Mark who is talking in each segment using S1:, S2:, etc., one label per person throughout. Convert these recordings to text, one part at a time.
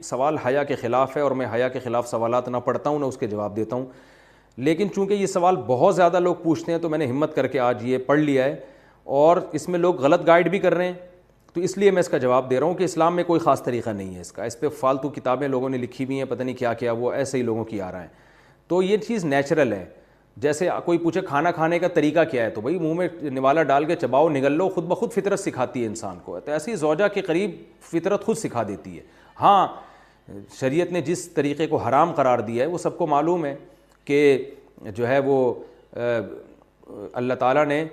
S1: سوال حیا کے خلاف ہے اور میں حیا کے خلاف سوالات نہ پڑھتا ہوں نہ اس کے جواب دیتا ہوں، لیکن چونکہ یہ سوال بہت زیادہ لوگ پوچھتے ہیں تو میں نے ہمت کر کے آج یہ پڑھ لیا ہے، اور اس میں لوگ غلط گائیڈ بھی کر رہے ہیں، تو اس لیے میں اس کا جواب دے رہا ہوں کہ اسلام میں کوئی خاص طریقہ نہیں ہے اس کا، اس پہ فالتو کتابیں لوگوں نے لکھی ہوئی ہیں، پتہ نہیں کیا کیا، وہ ایسے ہی لوگوں کی آ رہا ہے. تو یہ چیز نیچرل ہے. جیسے کوئی پوچھے کھانا کھانے کا طریقہ کیا ہے، تو بھائی منہ میں نوالا ڈال کے چباؤ، نگل لو، خود بخود فطرت سکھاتی ہے انسان کو. تو ایسی زوجہ کے قریب فطرت خود سکھا دیتی ہے. ہاں شریعت نے جس طریقے کو حرام قرار دیا ہے وہ سب کو معلوم ہے کہ جو ہے وہ اللہ تعالیٰ نے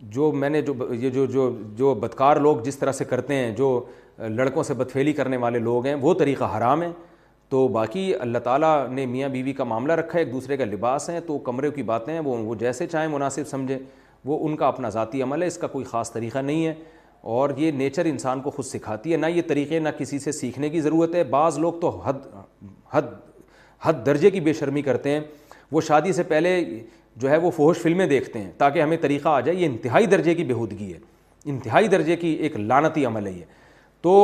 S1: جو میں نے جو بدکار لوگ جس طرح سے کرتے ہیں، جو لڑکوں سے بدفعلی کرنے والے لوگ ہیں، وہ طریقہ حرام ہے. تو باقی اللہ تعالیٰ نے میاں بیوی کا معاملہ رکھا ہے، ایک دوسرے کا لباس ہے، تو کمرے کی باتیں ہیں وہ جیسے چاہیں مناسب سمجھیں، وہ ان کا اپنا ذاتی عمل ہے، اس کا کوئی خاص طریقہ نہیں ہے، اور یہ نیچر انسان کو خود سکھاتی ہے. نہ یہ طریقے نہ کسی سے سیکھنے کی ضرورت ہے. بعض لوگ تو حد درجے کی بے شرمی کرتے ہیں، وہ شادی سے پہلے جو ہے وہ فحش فلمیں دیکھتے ہیں تاکہ ہمیں طریقہ آ جائے. یہ انتہائی درجے کی بےہودگی ہے، انتہائی درجے کی ایک لعنتی عمل ہے یہ. تو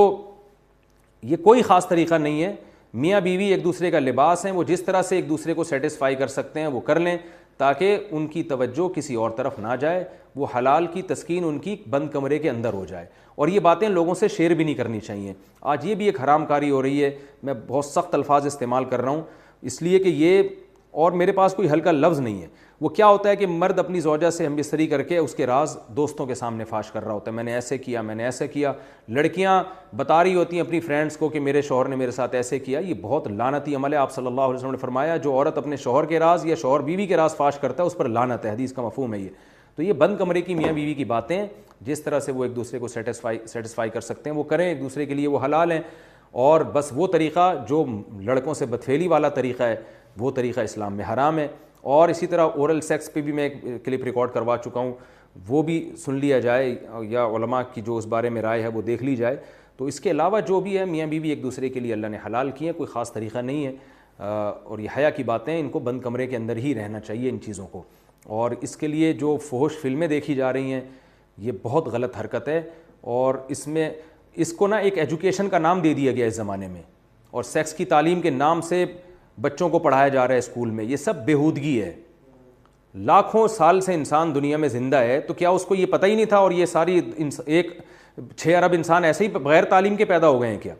S1: یہ کوئی خاص طریقہ نہیں ہے. میاں بیوی ایک دوسرے کا لباس ہیں، وہ جس طرح سے ایک دوسرے کو سیٹسفائی کر سکتے ہیں وہ کر لیں تاکہ ان کی توجہ کسی اور طرف نہ جائے، وہ حلال کی تسکین ان کی بند کمرے کے اندر ہو جائے. اور یہ باتیں لوگوں سے شیئر بھی نہیں کرنی چاہیے. آج یہ بھی ایک حرام کاری ہو رہی ہے. میں بہت سخت الفاظ استعمال کر رہا ہوں اس لیے کہ یہ، اور میرے پاس کوئی ہلکا لفظ نہیں ہے. وہ کیا ہوتا ہے کہ مرد اپنی زوجہ سے ہم بستری کر کے اس کے راز دوستوں کے سامنے فاش کر رہا ہوتا ہے، میں نے ایسے کیا، میں نے ایسے کیا. لڑکیاں بتا رہی ہوتی ہیں اپنی فرینڈس کو کہ میرے شوہر نے میرے ساتھ ایسے کیا. یہ بہت لعنتی عمل ہے. آپ صلی اللہ علیہ وسلم نے فرمایا جو عورت اپنے شوہر کے راز یا شوہر بیوی کے راز فاش کرتا ہے اس پر لعنت ہے. حدیث کا مفہوم ہے یہ. تو یہ بند کمرے کی میاں بیوی کی باتیں، جس طرح سے وہ ایک دوسرے کو سیٹسفائی کر سکتے ہیں وہ کریں، ایک دوسرے کے لیے وہ حلال ہیں. اور بس وہ طریقہ جو لڑکوں سے بدفعلی والا طریقہ ہے وہ طریقہ اسلام میں حرام ہے. اور اسی طرح اورل سیکس پہ بھی میں ایک کلپ ریکارڈ کروا چکا ہوں، وہ بھی سن لیا جائے، یا علماء کی جو اس بارے میں رائے ہے وہ دیکھ لی جائے. تو اس کے علاوہ جو بھی ہے میاں بیوی ایک دوسرے کے لیے اللہ نے حلال کیے ہیں، کوئی خاص طریقہ نہیں ہے. اور یہ حیا کی باتیں، ان کو بند کمرے کے اندر ہی رہنا چاہیے ان چیزوں کو. اور اس کے لیے جو فحش فلمیں دیکھی جا رہی ہیں یہ بہت غلط حرکت ہے. اور اس کو نا ایک ایجوکیشن کا نام دے دیا گیا اس زمانے میں، اور سیکس کی تعلیم کے نام سے بچوں کو پڑھایا جا رہا ہے اسکول میں. یہ سب بےہودگی ہے. لاکھوں سال سے انسان دنیا میں زندہ ہے، تو کیا اس کو یہ پتہ ہی نہیں تھا؟ اور یہ ساری ایک 6 ارب انسان ایسے ہی بغیر تعلیم کے پیدا ہو گئے ہیں کیا؟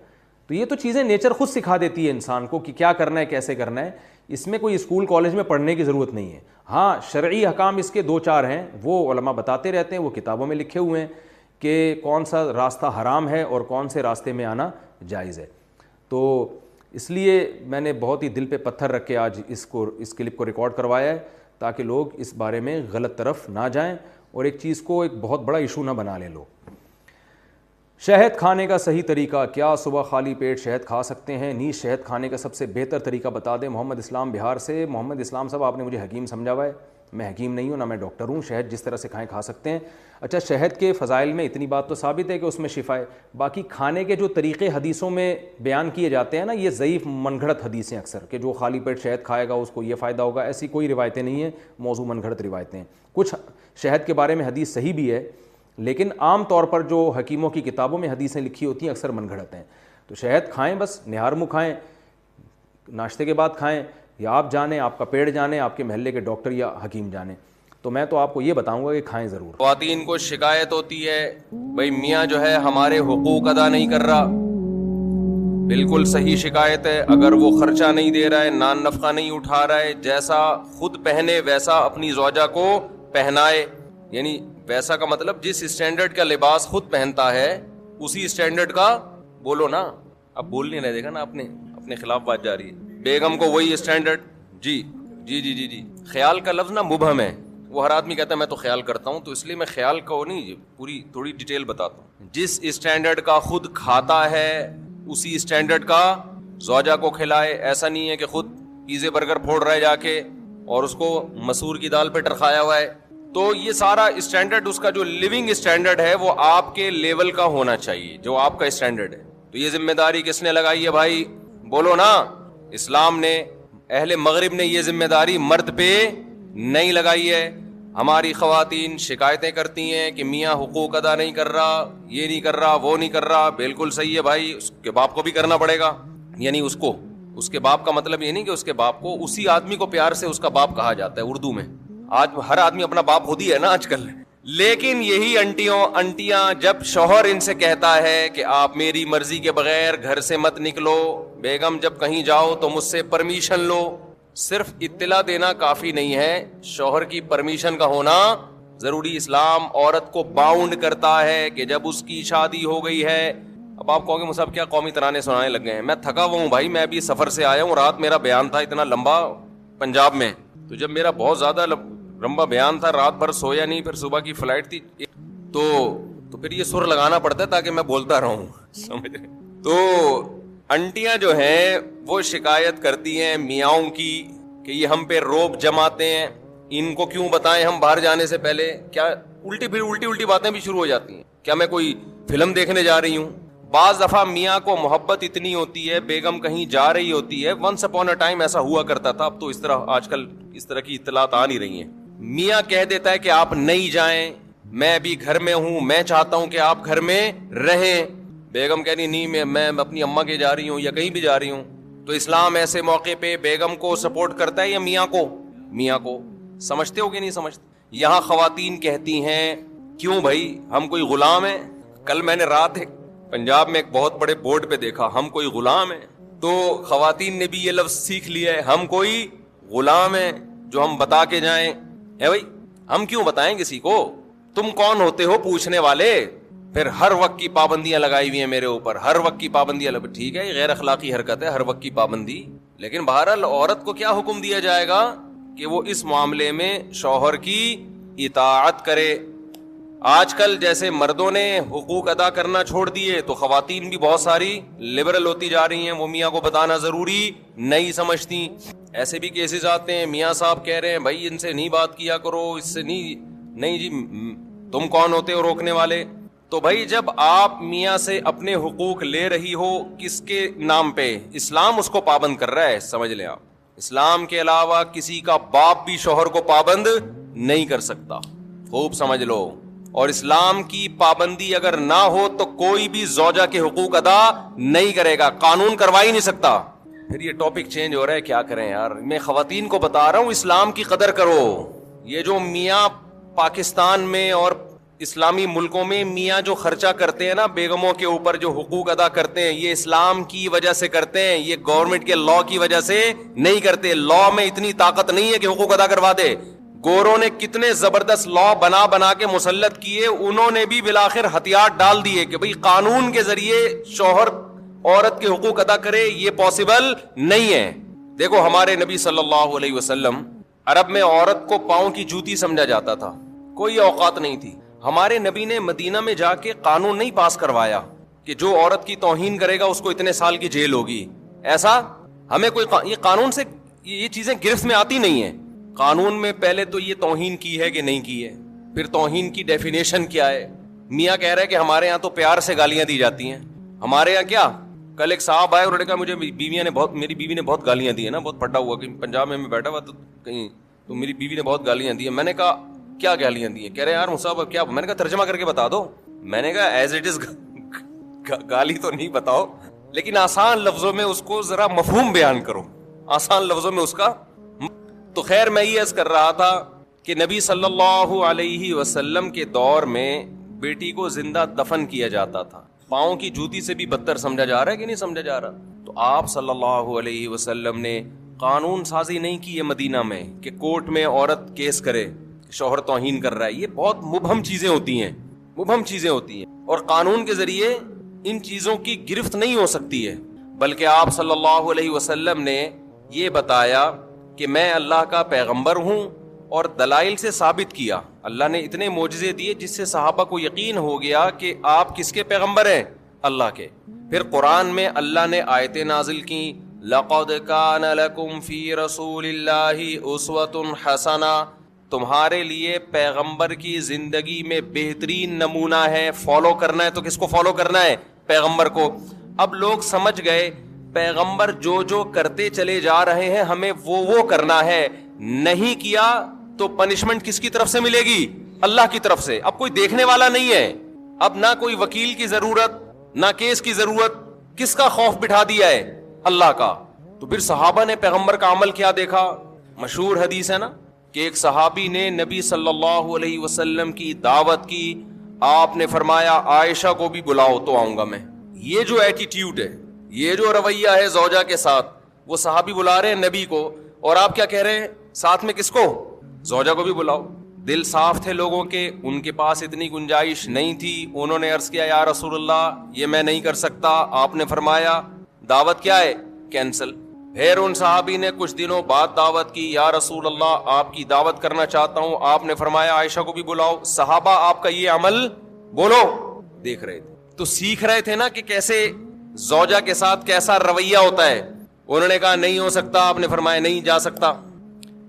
S1: تو یہ تو چیزیں نیچر خود سکھا دیتی ہے انسان کو کہ کیا کرنا ہے، کیسے کرنا ہے. اس میں کوئی اسکول کالج میں پڑھنے کی ضرورت نہیں ہے. ہاں شرعی احکام اس کے 2-4 ہیں، وہ علماء بتاتے رہتے ہیں، وہ کتابوں میں لکھے ہوئے ہیں کہ کون سا راستہ حرام ہے اور کون سے راستے میں آنا جائز ہے. تو اس لیے میں نے بہت ہی دل پہ پتھر رکھ کے آج اس کلپ کو ریکارڈ کروایا ہے تاکہ لوگ اس بارے میں غلط طرف نہ جائیں اور ایک چیز کو ایک بہت بڑا ایشو نہ بنا لیں لوگ. شہد کھانے کا صحیح طریقہ کیا؟ صبح خالی پیٹ شہد کھا سکتے ہیں؟ نیز شہد کھانے کا سب سے بہتر طریقہ بتا دیں. محمد اسلام بہار سے. محمد اسلام صاحب آپ نے مجھے حکیم سمجھا ہوا ہے، میں حکیم نہیں ہوں، نہ میں ڈاکٹر ہوں. شہد جس طرح سے کھائیں کھا سکتے ہیں. اچھا شہد کے فضائل میں اتنی بات تو ثابت ہے کہ اس میں شفا ہے. باقی کھانے کے جو طریقے حدیثوں میں بیان کیے جاتے ہیں نا، یہ ضعیف من گھڑت حدیثیں اکثر، کہ جو خالی پیٹ شہد کھائے گا اس کو یہ فائدہ ہوگا، ایسی کوئی روایتیں نہیں ہیں، موضوع من گھڑت روایتیں ہیں. کچھ شہد کے بارے میں حدیث صحیح بھی ہے، لیکن عام طور پر جو حکیموں کی کتابوں میں حدیثیں لکھی ہوتی ہیں اکثر من گھڑت ہیں. تو شہد کھائیں، بس نہار منہ کھائیں، ناشتے کے بعد کھائیں، یا آپ جانیں، آپ کا پیڑ جانیں، آپ کے محلے کے ڈاکٹر یا حکیم جانیں. تو میں تو آپ کو یہ بتاؤں گا کہ کھائیں ضرور.
S2: خواتین کو شکایت ہوتی ہے بھئی میاں جو ہے ہمارے حقوق ادا نہیں کر رہا. بالکل صحیح شکایت ہے. اگر وہ خرچہ نہیں دے رہا ہے، نان نفقہ نہیں اٹھا رہا ہے، جیسا خود پہنے ویسا اپنی زوجہ کو پہنائے، یعنی ویسا کا مطلب جس اسٹینڈرڈ کا لباس خود پہنتا ہے اسی اسٹینڈرڈ کا بولو نا. اب بول نہیں رہے، دیکھا نا اپنے خلاف بات جا رہی ہے. بیگم کو وہی اسٹینڈرڈ. جی جی جی جی جی خیال کا لفظ نا مبہم ہے. وہ ہر آدمی کہتا ہے میں تو خیال کرتا ہوں، تو اس لیے میں خیال کو نہیں، پوری تھوڑی ڈیٹیل بتاتا ہوں. جس اسٹینڈرڈ کا خود کھاتا ہے اسی اسٹینڈرڈ کا زوجہ کو کھلائے. ایسا نہیں ہے کہ خود پیزے برگر پھوڑ رہا ہے جا کے اور اس کو مسور کی دال پہ ٹرکھایا ہوا ہے. تو یہ سارا اسٹینڈرڈ، اس کا جو لیونگ اسٹینڈرڈ ہے وہ آپ کے لیول کا ہونا چاہیے، جو آپ کا اسٹینڈرڈ ہے. تو یہ ذمہ داری کس نے لگائی ہے بھائی؟ بولو نا. اسلام نے، اہل مغرب نے یہ ذمہ داری مرد پہ نہیں لگائی ہے. ہماری خواتین شکایتیں کرتی ہیں کہ میاں حقوق ادا نہیں کر رہا, یہ نہیں کر رہا, وہ نہیں کر رہا. بالکل صحیح ہے بھائی, اس کے باپ کو بھی کرنا پڑے گا. یعنی اس کے باپ کا مطلب یہ نہیں کہ اس کے باپ کو, اسی آدمی کو پیار سے اس کا باپ کہا جاتا ہے اردو میں. آج ہر آدمی اپنا باپ خود ہی ہے نا آج کل. لیکن یہی انٹیاں جب شوہر ان سے کہتا ہے کہ آپ میری مرضی کے بغیر گھر سے مت نکلو, بیگم جب کہیں جاؤ تو مجھ سے پرمیشن لو. صرف اطلاع دینا کافی نہیں ہے, شوہر کی پرمیشن کا ہونا ضروری. اسلام عورت کو باؤنڈ کرتا ہے کہ جب اس کی شادی ہو گئی ہے. اب آپ کہو گے مصعب کیا قومی ترانے سنانے لگ گئے ہیں. میں تھکا ہوا ہوں بھائی, میں ابھی سفر سے آیا ہوں, رات میرا بیان تھا اتنا لمبا پنجاب میں, تو جب میرا بہت زیادہ لمبا بیان تھا, رات بھر سویا نہیں, پھر صبح کی فلائٹ تھی, تو پھر یہ سر لگانا پڑتا ہے تاکہ میں بولتا رہوں, سمجھ رہے. تو انٹیاں جو ہیں وہ شکایت کرتی ہیں میاؤں کی کہ یہ ہم پہ روب جماتے ہیں, ان کو کیوں بتائیں ہم باہر جانے سے پہلے. کیا الٹی باتیں بھی شروع ہو جاتی ہیں, کیا میں کوئی فلم دیکھنے جا رہی ہوں. بعض دفعہ میاں کو محبت اتنی ہوتی ہے, بیگم کہیں جا رہی ہوتی ہے, ونس اپون اے ٹائم ایسا ہوا کرتا تھا, اب تو اس طرح آج کل اس طرح کی اطلاعات آ نہیں رہی ہیں. میاں کہہ دیتا ہے کہ آپ نہیں جائیں, میں ابھی گھر میں ہوں, میں چاہتا ہوں کہ آپ گھر میں رہیں. بیگم کہہ رہی نہیں, میں اپنی اماں کے جا رہی ہوں یا کہیں بھی جا رہی ہوں. تو اسلام ایسے موقع پہ بیگم کو سپورٹ کرتا ہے یا میاں کو؟ میاں کو. سمجھتے ہو کہ نہیں سمجھتے؟ یہاں خواتین کہتی ہیں کیوں بھائی ہم کوئی غلام ہیں. کل میں نے رات پنجاب میں ایک بہت بڑے بورڈ پہ دیکھا, ہم کوئی غلام ہیں. تو خواتین نے بھی یہ لفظ سیکھ لیا ہے, ہم کوئی غلام ہیں جو ہم بتا کے جائیں. ہے بھائی, ہم کیوں بتائیں کسی کو, تم کون ہوتے ہو پوچھنے والے. پھر ہر وقت کی پابندیاں لگائی ہوئی ہیں میرے اوپر, ہر وقت کی پابندیاں. ٹھیک ہے, یہ غیر اخلاقی حرکت ہے, ہر وقت کی پابندی. لیکن بہرحال عورت کو کیا حکم دیا جائے گا کہ وہ اس معاملے میں شوہر کی اطاعت کرے. آج کل جیسے مردوں نے حقوق ادا کرنا چھوڑ دیے, تو خواتین بھی بہت ساری لبرل ہوتی جا رہی ہیں, وہ میاں کو بتانا ضروری نہیں سمجھتی. ایسے بھی کیسز آتے ہیں, میاں صاحب کہہ رہے ہیں بھائی ان سے نہیں بات کیا کرو, اس سے نہیں جی, تم کون ہوتے ہو روکنے والے. تو بھائی جب آپ میاں سے اپنے حقوق لے رہی ہو, کس کے نام پہ؟ اسلام اس کو پابند کر رہا ہے, سمجھ لیں آپ. اسلام کے علاوہ کسی کا باپ بھی شوہر کو پابند نہیں کر سکتا, خوب سمجھ لو. اور اسلام کی پابندی اگر نہ ہو تو کوئی بھی زوجہ کے حقوق ادا نہیں کرے گا, قانون کروا ہی نہیں سکتا. پھر یہ ٹاپک چینج ہو رہا ہے, کیا کریں یار. میں خواتین کو بتا رہا ہوں اسلام کی قدر کرو. یہ جو میاں پاکستان میں اور اسلامی ملکوں میں میاں جو خرچہ کرتے ہیں نا بیگموں کے اوپر, جو حقوق ادا کرتے ہیں, یہ اسلام کی وجہ سے کرتے ہیں, یہ گورنمنٹ کے لا کی وجہ سے نہیں کرتے. لا میں اتنی طاقت نہیں ہے کہ حقوق ادا کروا دے. گوروں نے کتنے زبردست لا بنا کے مسلط کیے, انہوں نے بھی بالآخر ہتھیار ڈال دیے کہ بھئی قانون کے ذریعے شوہر عورت کے حقوق ادا کرے, یہ پاسبل نہیں ہے. دیکھو ہمارے نبی صلی اللہ علیہ وسلم, عرب میں عورت کو پاؤں کی جوتی سمجھا جاتا تھا, کوئی اوقات نہیں تھی. ہمارے نبی نے مدینہ میں جا کے قانون نہیں پاس کروایا کہ جو عورت کی توہین کرے گا اس کو اتنے سال کی جیل ہوگی. ایسا ہمیں کوئی یہ قانون سے یہ چیزیں گرفت میں آتی نہیں ہیں. قانون میں پہلے تو یہ توہین کی ہے کہ نہیں کی ہے, پھر توہین کی ڈیفینیشن کیا ہے. میاں کہہ رہے کہ ہمارے ہاں تو پیار سے گالیاں دی جاتی ہیں, ہمارے یہاں کیا. کل ایک صاحب آئے, انہوں نے کہا مجھے میری بیوی نے بہت گالیاں دی ہیں نا, بہت پھٹا ہوا, کہ پنجاب میں بیٹھا ہوا تو کہیں, تو میری بیوی نے بہت گالیاں دی ہیں. میں نے کہا کیا گالیاں دی ہیں؟ کہہ رہے یار مصعب کیا. میں نے کہا ترجمہ کر کے بتا دو. میں نے کہا ایز اٹ از گالی تو نہیں بتاؤ, لیکن آسان لفظوں میں اس کو ذرا مفہوم بیان کرو, آسان لفظوں میں اس کا. تو خیر میں یہ عرض کر رہا تھا کہ نبی صلی اللہ علیہ وسلم کے دور میں بیٹی کو زندہ دفن کیا جاتا تھا. پاؤں کی جوتی سے بھی بدتر سمجھا جا رہا ہے کہ نہیں سمجھا جا رہا. تو آپ صلی اللہ علیہ وسلم نے قانون سازی نہیں کی ہے مدینہ میں کہ کورٹ میں عورت کیس کرے شوہر توہین کر رہا ہے. یہ بہت مبہم چیزیں ہوتی ہیں, اور قانون کے ذریعے ان چیزوں کی گرفت نہیں ہو سکتی ہے. بلکہ آپ صلی اللہ علیہ وسلم نے یہ بتایا کہ میں اللہ کا پیغمبر ہوں, اور دلائل سے ثابت کیا. اللہ نے اتنے معجزے دیے جس سے صحابہ کو یقین ہو گیا کہ آپ کس کے پیغمبر ہیں؟ اللہ کے. پھر قرآن میں اللہ نے آیتیں نازل کی, لَقَدْ كَانَ لَكُمْ فِي رَسُولِ اللَّهِ أُسْوَةٌ حَسَنَةٌ, تمہارے لیے پیغمبر کی زندگی میں بہترین نمونہ ہے. فالو کرنا ہے تو کس کو فالو کرنا ہے؟ پیغمبر کو. اب لوگ سمجھ گئے پیغمبر جو کرتے چلے جا رہے ہیں ہمیں وہ کرنا ہے, نہیں کیا تو پنشمنٹ کس کی طرف سے ملے گی؟ اللہ کی طرف سے. اب کوئی دیکھنے والا نہیں ہے, اب نہ کوئی وکیل کی ضرورت نہ کیس کی ضرورت. کس کا خوف بٹھا دیا ہے؟ اللہ کا. تو پھر صحابہ نے پیغمبر کا عمل کیا دیکھا؟ مشہور حدیث ہے نا کہ ایک صحابی نے نبی صلی اللہ علیہ وسلم کی دعوت کی, آپ نے فرمایا عائشہ کو بھی بلاؤ تو آؤں گا میں. یہ جو ایٹیٹیوڈ ہے, یہ جو رویہ ہے زوجہ کے ساتھ, وہ صحابی بلا رہے ہیں نبی کو, اور آپ کیا کہہ رہے ہیں ساتھ میں کس کو؟ زوجہ کو بھی بلاؤ. دل صاف تھے لوگوں کے, ان کے پاس اتنی گنجائش نہیں تھی. انہوں نے عرض کیا یا رسول اللہ یہ میں نہیں کر سکتا. آپ نے فرمایا دعوت کیا ہے؟ کینسل. پھر ان صحابی نے کچھ دنوں بعد دعوت کی, یا رسول اللہ آپ کی دعوت کرنا چاہتا ہوں. آپ نے فرمایا عائشہ کو بھی بلاؤ. صحابہ آپ کا یہ عمل بولو دیکھ رہے تھے, تو سیکھ رہے تھے نا کہ کیسے زوجہ کے ساتھ کیسا رویہ ہوتا ہے. انہوں نے کہا نہیں ہو سکتا, آپ نے فرمایا نہیں جا سکتا.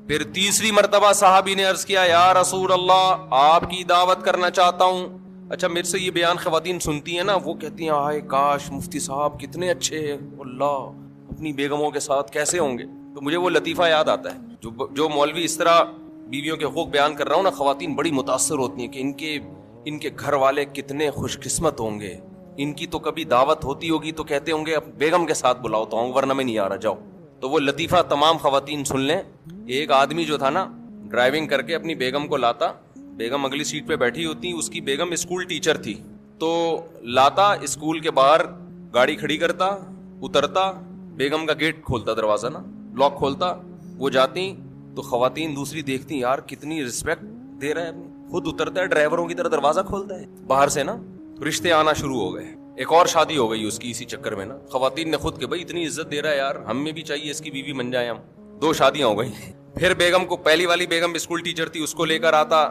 S2: پھر تیسری مرتبہ صحابی نے عرض کیا یا رسول اللہ آپ کی دعوت کرنا چاہتا ہوں. اچھا میرے سے یہ بیان خواتین سنتی ہیں نا, وہ کہتی ہیں ہائے کاش مفتی صاحب کتنے اچھے ہیں, اللہ اپنی بیگموں کے ساتھ کیسے ہوں گے. تو مجھے وہ لطیفہ یاد آتا ہے جو مولوی اس طرح بیویوں کے حقوق بیان کر رہا ہوں نا, خواتین بڑی متاثر ہوتی ہیں کہ ان کے گھر والے کتنے خوش قسمت ہوں گے, ان کی تو کبھی دعوت ہوتی ہوگی تو کہتے ہوں گے اب بیگم کے ساتھ بلاؤ تو آؤں ورنہ میں نہیں آ رہا, جاؤ. تو وہ لطیفہ تمام خواتین سن لیں. ایک آدمی جو تھا نا ڈرائیونگ کر کے اپنی بیگم کو لاتا, بیگم اگلی سیٹ پہ بیٹھی ہوتی, اس کی بیگم اسکول ٹیچر تھی, تو لاتا اسکول کے باہر گاڑی کھڑی کرتا, اترتا, بیگم کا گیٹ کھولتا, دروازہ نا لاک کھولتا, وہ جاتی تو خواتین دوسری دیکھتی یار کتنی رسپیکٹ دے رہا ہے, خود اترتا ہے ڈرائیوروں کی طرح دروازہ کھولتا ہے باہر سے نا. رشتے آنا شروع ہو گئے. ایک اور شادی ہو گئی اس کی اسی چکر میں نا, خواتین نے خود کہ بھائی اتنی عزت دے رہا ہے یار ہمیں بھی چاہیے اس کی بیوی بن جائے ہم. 2 شادیاں ہو گئی. پھر بیگم کو, پہلی والی بیگم اسکول ٹیچر تھی, اس کو لے کر آتا,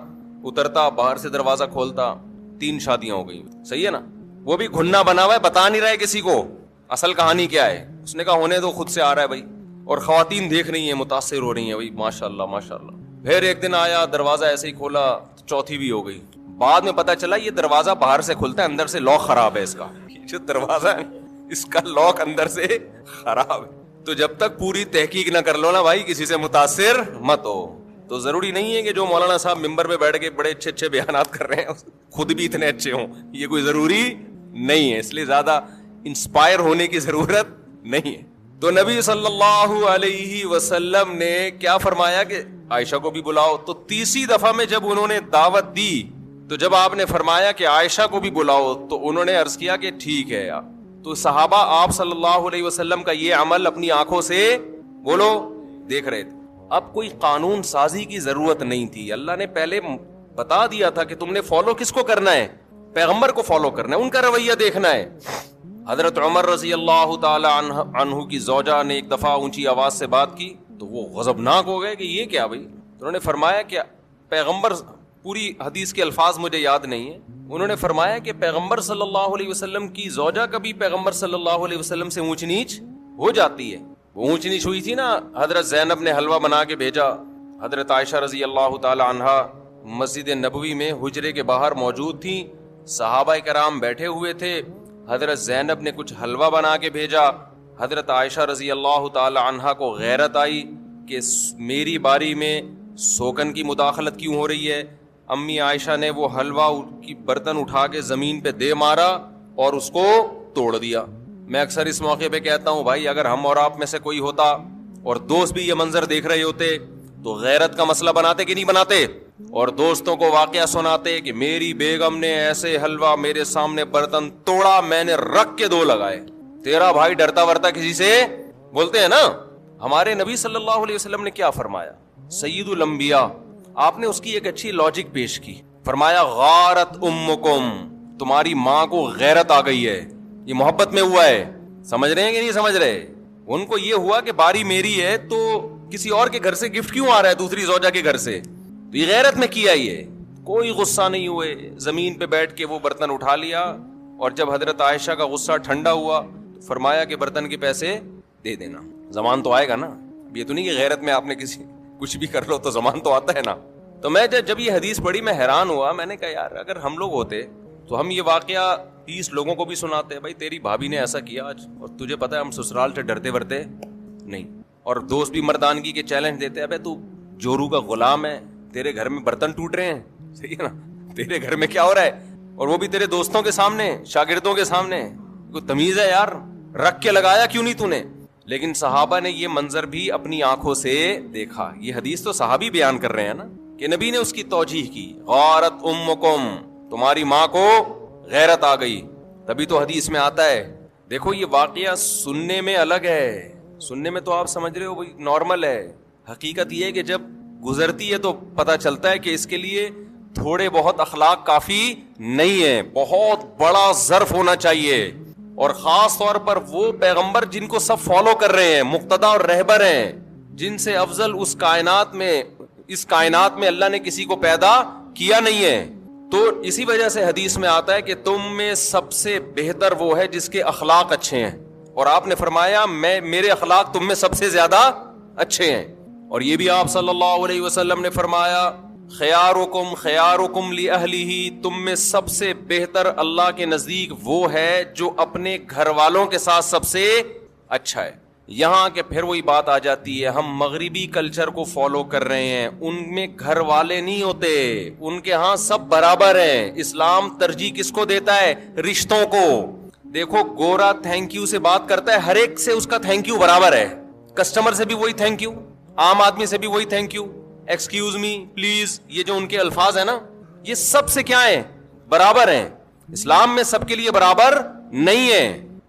S2: اترتا, باہر سے دروازہ کھولتا. 3 شادیاں ہو گئی. صحیح ہے نا. وہ بھی گھننا بنا ہوا ہے, بتا نہیں رہا ہے کسی کو اصل کہانی کیا ہے. اس نے کہا ہونے دو, خود سے آ رہا ہے بھائی. اور خواتین دیکھ رہی ہیں, متاثر ہو رہی ہیں بھائی ماشاء اللہ ماشاء اللہ. پھر ایک دن آیا, دروازہ ایسے ہی کھولا, 4تھی بھی ہو گئی. بعد میں پتا چلا یہ دروازہ باہر سے کھلتا ہے, اندر سے لاک خراب ہے اس کا. جو دروازہ ہے اس کا لاک اندر سے خراب ہے. تو جب تک پوری تحقیق نہ کر لو نا بھائی کسی سے متاثر مت ہو. تو ضروری نہیں ہے کہ جو مولانا صاحب ممبر پہ بیٹھ کے بڑے اچھے اچھے بیانات کر رہے ہیں خود بھی اتنے اچھے ہوں, یہ کوئی ضروری نہیں ہے. اس لیے زیادہ انسپائر ہونے کی ضرورت نہیں ہے. تو نبی صلی اللہ علیہ وسلم نے کیا فرمایا کہ عائشہ کو بھی بلاؤ. تو تیسری دفعہ میں جب انہوں نے دعوت دی, تو جب آپ نے فرمایا کہ عائشہ کو بھی بلاؤ, تو انہوں نے عرض کیا کہ ٹھیک ہے. تو صحابہ آپ صلی اللہ علیہ وسلم کا یہ عمل اپنی آنکھوں سے بولو دیکھ رہے تھے. اب کوئی قانون سازی کی ضرورت نہیں تھی. اللہ نے پہلے بتا دیا تھا کہ تم نے فالو کس کو کرنا ہے؟ پیغمبر کو فالو کرنا ہے, ان کا رویہ دیکھنا ہے. حضرت عمر رضی اللہ تعالی عنہ کی زوجہ نے ایک دفعہ اونچی آواز سے بات کی تو وہ غضبناک ہو گئے کہ یہ کیا بھائی. انہوں نے فرمایا کہ پیغمبر, پوری حدیث کے الفاظ مجھے یاد نہیں ہیں, انہوں نے فرمایا کہ پیغمبر صلی اللہ علیہ وسلم کی زوجہ کبھی پیغمبر صلی اللہ علیہ وسلم سے اونچ نیچ ہو جاتی ہے. وہ اونچ نیچ ہوئی تھی نا, حضرت زینب نے حلوہ بنا کے بھیجا, حضرت عائشہ رضی اللہ تعالی عنہا مسجد نبوی میں حجرے کے باہر موجود تھی, صحابہ کرام بیٹھے ہوئے تھے, حضرت زینب نے کچھ حلوہ بنا کے بھیجا. حضرت عائشہ رضی اللہ تعالی عنہا کو غیرت آئی کہ میری باری میں سوکن کی مداخلت کیوں ہو رہی ہے. امی عائشہ نے وہ حلوہ کی برتن اٹھا کے زمین پہ دے مارا اور اس کو توڑ دیا. میں اکثر اس موقع پہ کہتا ہوں بھائی اگر ہم اور آپ میں سے کوئی ہوتا اور دوست بھی یہ منظر دیکھ رہے ہوتے تو غیرت کا مسئلہ بناتے کہ نہیں بناتے, اور دوستوں کو واقعہ سناتے کہ میری بیگم نے ایسے حلوہ میرے سامنے برتن توڑا, میں نے رکھ کے 2 لگائے. تیرا بھائی ڈرتا ورتا کسی سے بولتے ہیں نا. ہمارے نبی صلی اللہ علیہ وسلم نے کیا فرمایا, سید الانبیاء, آپ نے اس کی ایک اچھی لاجک پیش کی. فرمایا غارت امکم, تمہاری ماں کو غیرت آ گئی ہے. یہ محبت میں ہوا ہے, سمجھ رہے ہیں کہ نہیں سمجھ رہے. ان کو یہ ہوا کہ باری میری ہے تو کسی اور کے گھر سے گفٹ کیوں آ رہا ہے, دوسری زوجہ کے گھر سے, تو یہ غیرت میں کیا ہی ہے. کوئی غصہ نہیں ہوئے, زمین پہ بیٹھ کے وہ برتن اٹھا لیا. اور جب حضرت عائشہ کا غصہ ٹھنڈا ہوا تو فرمایا کہ برتن کے پیسے دے دینا, زمان تو آئے گا نا. یہ تو نہیں کہ غیرت میں آپ نے کسی کچھ بھی کر لو تو زمان تو آتا ہے نا. تو میں جب یہ حدیث پڑھی میں حیران ہوا. میں نے کہا یار اگر ہم لوگ ہوتے تو ہم یہ واقعہ 30 لوگوں کو بھی سناتے, بھائی تیری بھابھی نے ایسا کیا آج, اور تجھے پتا ہے ہم سسرال سے ڈرتے ورتے نہیں. اور دوست بھی مردانگی کے چیلنج دیتے, ابے تو جورو کا غلام ہے, تیرے گھر میں برتن ٹوٹ رہے ہیں, صحیح ہے نا, تیرے گھر میں کیا ہو رہا ہے, اور وہ بھی تیرے دوستوں کے سامنے, شاگردوں کے سامنے. کوئی تمیز ہے یار, رکھ کے لگایا کیوں نہیں تو نے؟ لیکن صحابہ نے یہ منظر بھی اپنی آنکھوں سے دیکھا. یہ حدیث تو صحابی بیان کر رہے ہیں نا, کہ نبی نے اس کی توجیح کی, غارت امکم, تمہاری ماں کو غیرت آ گئی. تبھی تو حدیث میں آتا ہے. دیکھو یہ واقعہ سننے میں الگ ہے, سننے میں تو آپ سمجھ رہے ہو بھائی نارمل ہے. حقیقت یہ ہے کہ جب گزرتی ہے تو پتہ چلتا ہے کہ اس کے لیے تھوڑے بہت اخلاق کافی نہیں ہے, بہت بڑا ظرف ہونا چاہیے. اور خاص طور پر وہ پیغمبر جن کو سب فالو کر رہے ہیں, مقتدا اور رہبر ہیں, جن سے افضل اس کائنات میں اللہ نے کسی کو پیدا کیا نہیں ہے. تو اسی وجہ سے حدیث میں آتا ہے کہ تم میں سب سے بہتر وہ ہے جس کے اخلاق اچھے ہیں. اور آپ نے فرمایا میرے اخلاق تم میں سب سے زیادہ اچھے ہیں. اور یہ بھی آپ صلی اللہ علیہ وسلم نے فرمایا, خیارکم لأہلہ, تم میں سب سے بہتر اللہ کے نزدیک وہ ہے جو اپنے گھر والوں کے ساتھ سب سے اچھا ہے. یہاں کہ پھر وہی بات آ جاتی ہے, ہم مغربی کلچر کو فالو کر رہے ہیں, ان میں گھر والے نہیں ہوتے, ان کے ہاں سب برابر ہیں. اسلام ترجیح کس کو دیتا ہے؟ رشتوں کو. دیکھو گورا تھینک یو سے بات کرتا ہے, ہر ایک سے اس کا تھینک یو برابر ہے. کسٹمر سے بھی وہی تھینک یو, عام آدمی سے بھی وہی thank you, excuse me, please, یہ جو ان کے الفاظ ہیں نا, یہ سب سے کیا ہیں؟ برابر ہیں. اسلام میں سب کے لیے برابر نہیں ہے.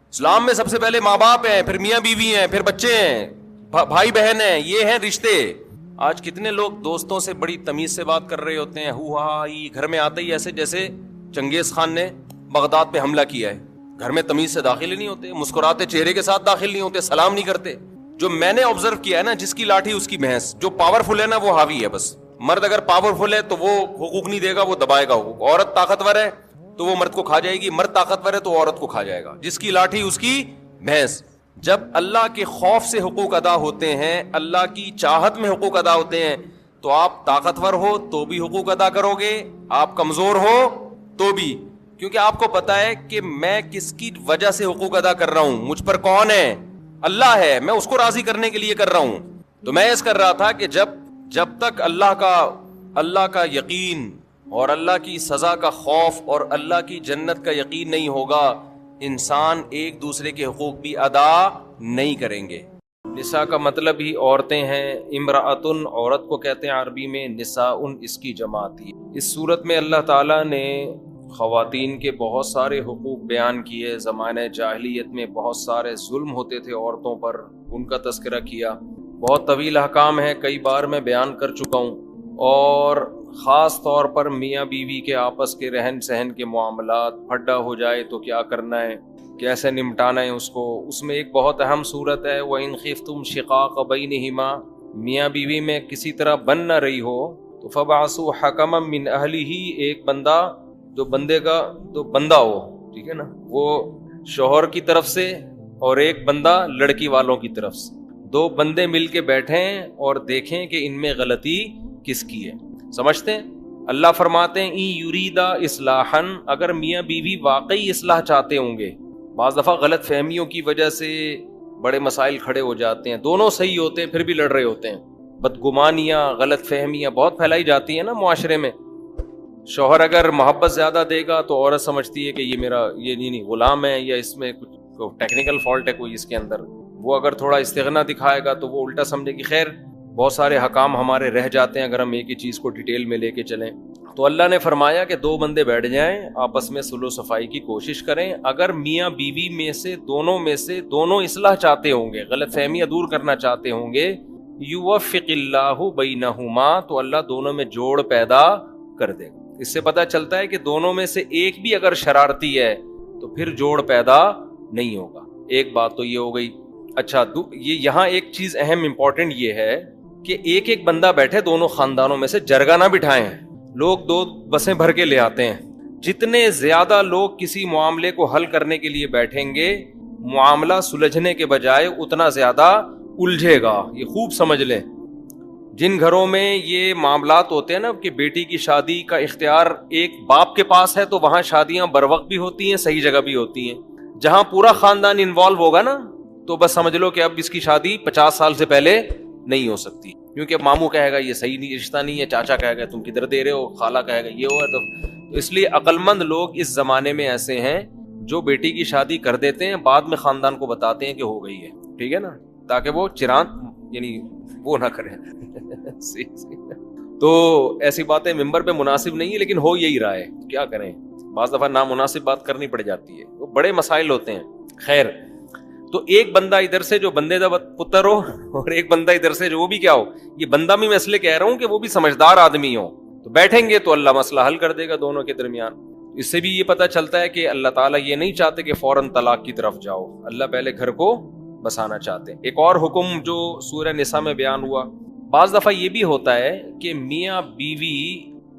S2: اسلام میں سب سے پہلے ماں باپ ہیں, پھر میاں بیوی ہیں, پھر بچے ہیں, بھائی بہن ہیں, یہ ہیں رشتے. آج کتنے لوگ دوستوں سے بڑی تمیز سے بات کر رہے ہوتے ہیں, گھر میں آتے ہی ایسے جیسے چنگیز خان نے بغداد پہ حملہ کیا ہے. گھر میں تمیز سے داخل ہی نہیں ہوتے, مسکراتے چہرے کے ساتھ داخل نہیں ہوتے, سلام نہیں کرتے. جو میں نے آبزرو کیا ہے نا, جس کی لاٹھی اس کی بھینس, جو پاورفل ہے نا وہ حاوی ہے بس. مرد اگر پاورفل ہے تو وہ حقوق نہیں دے گا, وہ دبائے گا حقوق. عورت طاقتور ہے تو وہ مرد کو کھا جائے گی, مرد طاقتور ہے تو عورت کو کھا جائے گا. جس کی لاٹھی اس کی بھینس. جب اللہ کے خوف سے حقوق ادا ہوتے ہیں, اللہ کی چاہت میں حقوق ادا ہوتے ہیں, تو آپ طاقتور ہو تو بھی حقوق ادا کرو گے, آپ کمزور ہو تو بھی, کیونکہ آپ کو پتا ہے کہ میں کس کی وجہ سے حقوق ادا کر رہا ہوں. مجھ پر کون ہے؟ اللہ ہے, میں اس کو راضی کرنے کے لیے کر رہا ہوں. تو میں اس کر رہا تھا کہ جب تک اللہ کا یقین اور اللہ کی سزا کا خوف اور اللہ کی جنت کا یقین نہیں ہوگا, انسان ایک دوسرے کے حقوق بھی ادا نہیں کریں گے. نساء کا مطلب ہی عورتیں ہیں. امرأتن عورت کو کہتے ہیں عربی میں, نساءن اس کی جماعت ہی. اس صورت میں اللہ تعالیٰ نے خواتین کے بہت سارے حقوق بیان کیے. زمانہ جاہلیت میں بہت سارے ظلم ہوتے تھے عورتوں پر, ان کا تذکرہ کیا. بہت طویل احکام ہے, کئی بار میں بیان کر چکا ہوں. اور خاص طور پر میاں بیوی کے آپس کے رہن سہن کے معاملات, پھڈا ہو جائے تو کیا کرنا ہے, کیسے نمٹانا ہے اس کو. اس میں ایک بہت اہم صورت ہے, وَإِنْ خِفْتُمْ شِقَاقَ بَيْنِهِمَا, میاں بیوی میں کسی طرح بن نہ رہی ہو تو فَبَعْثُوا حَكَمًا مِّنْ أَهْلِهِ, ایک بندہ جو بندے کا تو بندہ ہو, ٹھیک ہے نا, وہ شوہر کی طرف سے, اور ایک بندہ لڑکی والوں کی طرف سے. دو بندے مل کے بیٹھیں اور دیکھیں کہ ان میں غلطی کس کی ہے. سمجھتے ہیں؟ اللہ فرماتے ہیں اِن یریدا اصلاحا, اگر میاں بیوی واقعی اصلاح چاہتے ہوں گے. بعض دفعہ غلط فہمیوں کی وجہ سے بڑے مسائل کھڑے ہو جاتے ہیں, دونوں صحیح ہوتے ہیں پھر بھی لڑ رہے ہوتے ہیں. بدگمانیاں, غلط فہمیاں بہت پھیلائی جاتی ہیں نا معاشرے میں. شوہر اگر محبت زیادہ دے گا تو عورت سمجھتی ہے کہ یہ میرا یہ نہیں غلام ہے, یا اس میں کچھ ٹیکنیکل فالٹ ہے کوئی اس کے اندر. وہ اگر تھوڑا استغنا دکھائے گا تو وہ الٹا سمجھے گی. خیر بہت سارے حکام ہمارے رہ جاتے ہیں اگر ہم ایک ہی چیز کو ڈیٹیل میں لے کے چلیں. تو اللہ نے فرمایا کہ دو بندے بیٹھ جائیں, آپس میں صلح و صفائی کی کوشش کریں. اگر میاں بیوی میں سے دونوں اصلاح چاہتے ہوں گے, غلط فہمیاں دور کرنا چاہتے ہوں گے, یوفق اللہ بینہما, تو اللہ دونوں میں جوڑ پیدا کر دے گا. اس سے پتہ چلتا ہے کہ دونوں میں سے ایک بھی اگر شرارتی ہے تو پھر جوڑ پیدا نہیں ہوگا. ایک بات تو یہ ہو گئی. اچھا, یہ یہاں ایک چیز اہم امپورٹنٹ یہ ہے کہ ایک بندہ بیٹھے, دونوں خاندانوں میں سے جرگہ نہ بٹھائیں. لوگ 2 بسیں بھر کے لے آتے ہیں. جتنے زیادہ لوگ کسی معاملے کو حل کرنے کے لیے بیٹھیں گے, معاملہ سلجھنے کے بجائے اتنا زیادہ الجھے گا. یہ خوب سمجھ لیں. جن گھروں میں یہ معاملات ہوتے ہیں نا کہ بیٹی کی شادی کا اختیار ایک باپ کے پاس ہے, تو وہاں شادیاں بروقت بھی ہوتی ہیں, صحیح جگہ بھی ہوتی ہیں. جہاں پورا خاندان انوالو ہوگا نا, تو بس سمجھ لو کہ اب اس کی شادی 50 سال سے پہلے نہیں ہو سکتی. کیونکہ ماموں کہے گا یہ صحیح نہیں رشتہ نہیں ہے, چاچا کہے گا تم کدھر دے رہے ہو, خالہ کہے گا یہ ہوا. تو اس لیے عقل مند لوگ اس زمانے میں ایسے ہیں جو بیٹی کی شادی کر دیتے ہیں, بعد میں خاندان کو بتاتے ہیں کہ ہو گئی ہے, ٹھیک ہے نا, تاکہ وہ چراند یعنی وہ نہ کریں. تو ایسی باتیں ممبر پہ مناسب نہیں ہے, لیکن ہو یہی رہا ہے, کیا کریں, بعض دفعہ نامناسب بات کرنی پڑ جاتی ہے, وہ بڑے مسائل ہوتے ہیں. خیر, تو ایک بندہ ادھر سے جو بندے دا پتر ہو اور ایک بندہ ادھر سے جو وہ بھی کیا ہو, یہ بندہ بھی میں اس لیے کہہ رہا ہوں کہ وہ بھی سمجھدار آدمی ہو, تو بیٹھیں گے تو اللہ مسئلہ حل کر دے گا دونوں کے درمیان. اس سے بھی یہ پتہ چلتا ہے کہ اللہ تعالیٰ یہ نہیں چاہتے کہ فوراً طلاق کی طرف جاؤ, اللہ پہلے گھر کو بسانا چاہتے ہیں. ایک اور حکم جو سورہ نساء میں بیان ہوا, بعض دفعہ یہ بھی ہوتا ہے کہ میاں بیوی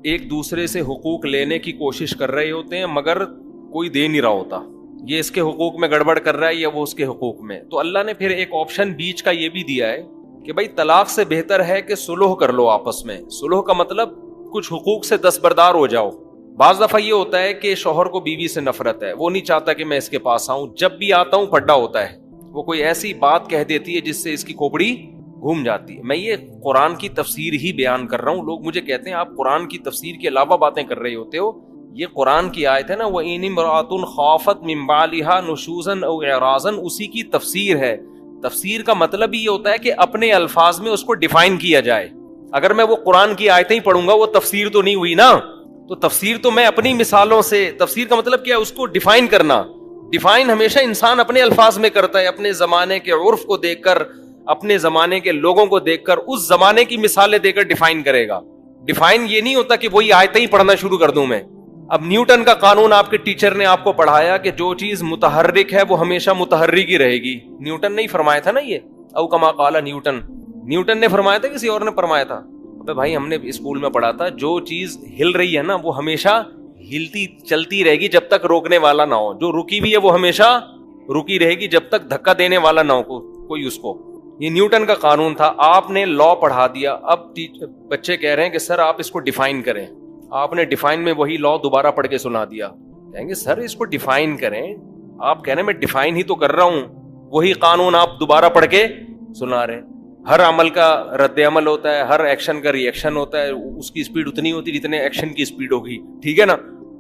S2: ایک دوسرے سے حقوق لینے کی کوشش کر رہے ہوتے ہیں مگر کوئی دے نہیں رہا ہوتا, یہ اس کے حقوق میں گڑبڑ کر رہا ہے یا وہ اس کے حقوق میں. تو اللہ نے پھر ایک آپشن بیچ کا یہ بھی دیا ہے کہ بھائی طلاق سے بہتر ہے کہ صلح کر لو آپس میں. صلح کا مطلب کچھ حقوق سے دستبردار ہو جاؤ. بعض دفعہ یہ ہوتا ہے کہ شوہر کو بیوی سے نفرت ہے, وہ نہیں چاہتا کہ میں اس کے پاس آؤں, جب بھی آتا ہوں پھڈا ہوتا ہے, وہ کوئی ایسی بات کہہ دیتی ہے جس سے اس کی کھوپڑی گھوم جاتی ہے. میں یہ قرآن کی تفسیر ہی بیان کر رہا ہوں, لوگ مجھے کہتے ہیں آپ قرآن کی تفسیر کے علاوہ باتیں کر رہے ہوتے ہو. یہ قرآن کی آیت ہے نا, وَإِنِ امْرَأَةٌ خَافَتْ مِن بَعْلِهَا نُشُوزًا أَوْ إِعْرَاضًا, اسی کی تفسیر ہے. تفسیر کا مطلب یہ ہوتا ہے کہ اپنے الفاظ میں اس کو ڈیفائن کیا جائے. اگر میں وہ قرآن کی آیتیں ہی پڑھوں گا وہ تفسیر تو نہیں ہوئی نا, تو تفسیر تو میں اپنی مثالوں سے, تفسیر کا مطلب کیا ہے, اس کو ڈیفائن کرنا. ڈیفائن ہمیشہ انسان اپنے الفاظ میں کرتا ہے, اپنے زمانے کے عرف کو دیکھ کر, اپنے زمانے کے لوگوں کو دیکھ کر, اس زمانے کی مثالیں دے کر ڈیفائن کرے گا. ڈیفائن یہ نہیں ہوتا کہ وہی آیتیں ہی پڑھنا شروع کر دوں میں. اب نیوٹن کا قانون آپ کے ٹیچر نے آپ کو پڑھایا کہ جو چیز متحرک ہے وہ ہمیشہ متحرک ہی رہے گی. نیوٹن نے ہی فرمایا تھا نا یہ, او کما قال نیوٹن. نیوٹن نے فرمایا تھا کسی اور نے فرمایا تھا؟ بھائی ہم نے اسکول میں پڑھا تھا, جو چیز ہل رہی ہے نا وہ ہمیشہ ہلتی چلتی رہے گی جب تک روکنے والا نہ ہو, جو رکی ہوئی ہے وہ ہمیشہ رکی رہے گی جب تک دھکا دینے والا نہ ہو کوئی اس کو. یہ نیوٹن کا قانون تھا. آپ نے لا پڑھا دیا, اب بچے کہہ رہے ہیں کہ سر آپ اس کو ڈیفائن کریں. آپ نے ڈیفائن میں وہی لا دوبارہ پڑھ کے سنا دیا. کہیں گے سر اس کو ڈیفائن کریں, آپ کہہ رہے ہیں میں ڈیفائن ہی تو کر رہا ہوں, وہی قانون آپ دوبارہ پڑھ کے سنا رہے ہیں. ہر عمل کا رد عمل ہوتا ہے, ہر ایکشن کا ری ایکشن ہوتا ہے, اس کی اسپیڈ اتنی ہوتی ہے جتنے ایکشن کی اسپیڈ ہوگی, ٹھیک ہے نا.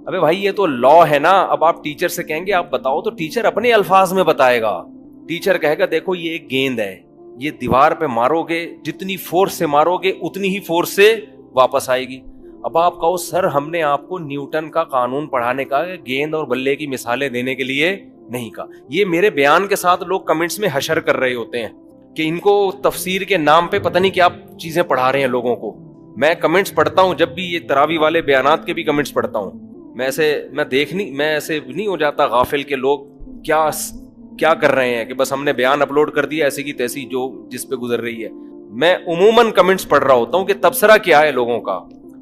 S2: ابے بھائی یہ تو لا ہے نا. اب آپ ٹیچر سے کہیں گے آپ بتاؤ, تو ٹیچر اپنے الفاظ میں بتائے گا. ٹیچر کہے گا دیکھو یہ ایک گیند ہے, یہ دیوار پہ مارو گے, جتنی فورس سے مارو گے اتنی ہی فورس سے واپس آئے گی. اب آپ کہو سر ہم نے آپ کو نیوٹن کا قانون پڑھانے کا گیند اور بلے کی مثالیں دینے کے لیے نہیں کہا. یہ میرے بیان کے ساتھ لوگ کمنٹس میں حشر کر رہے ہوتے ہیں کہ ان کو تفسیر کے نام پہ پتہ نہیں کیا چیزیں پڑھا رہے ہیں لوگوں کو. میں کمنٹس پڑھتا ہوں, جب بھی یہ تراویح والے بیانات کے بھی کمنٹس پڑھتا ہوں, میں ایسے نہیں ہو جاتا غافل کہ لوگ کیا کر رہے ہیں کہ بس ہم نے بیان اپلوڈ کر دیا ایسی کی تیسی جو جس پہ گزر رہی ہے. میں عموماً کمنٹس پڑھ رہا ہوتا ہوں کہ تبصرہ کیا ہے, لوگوں کا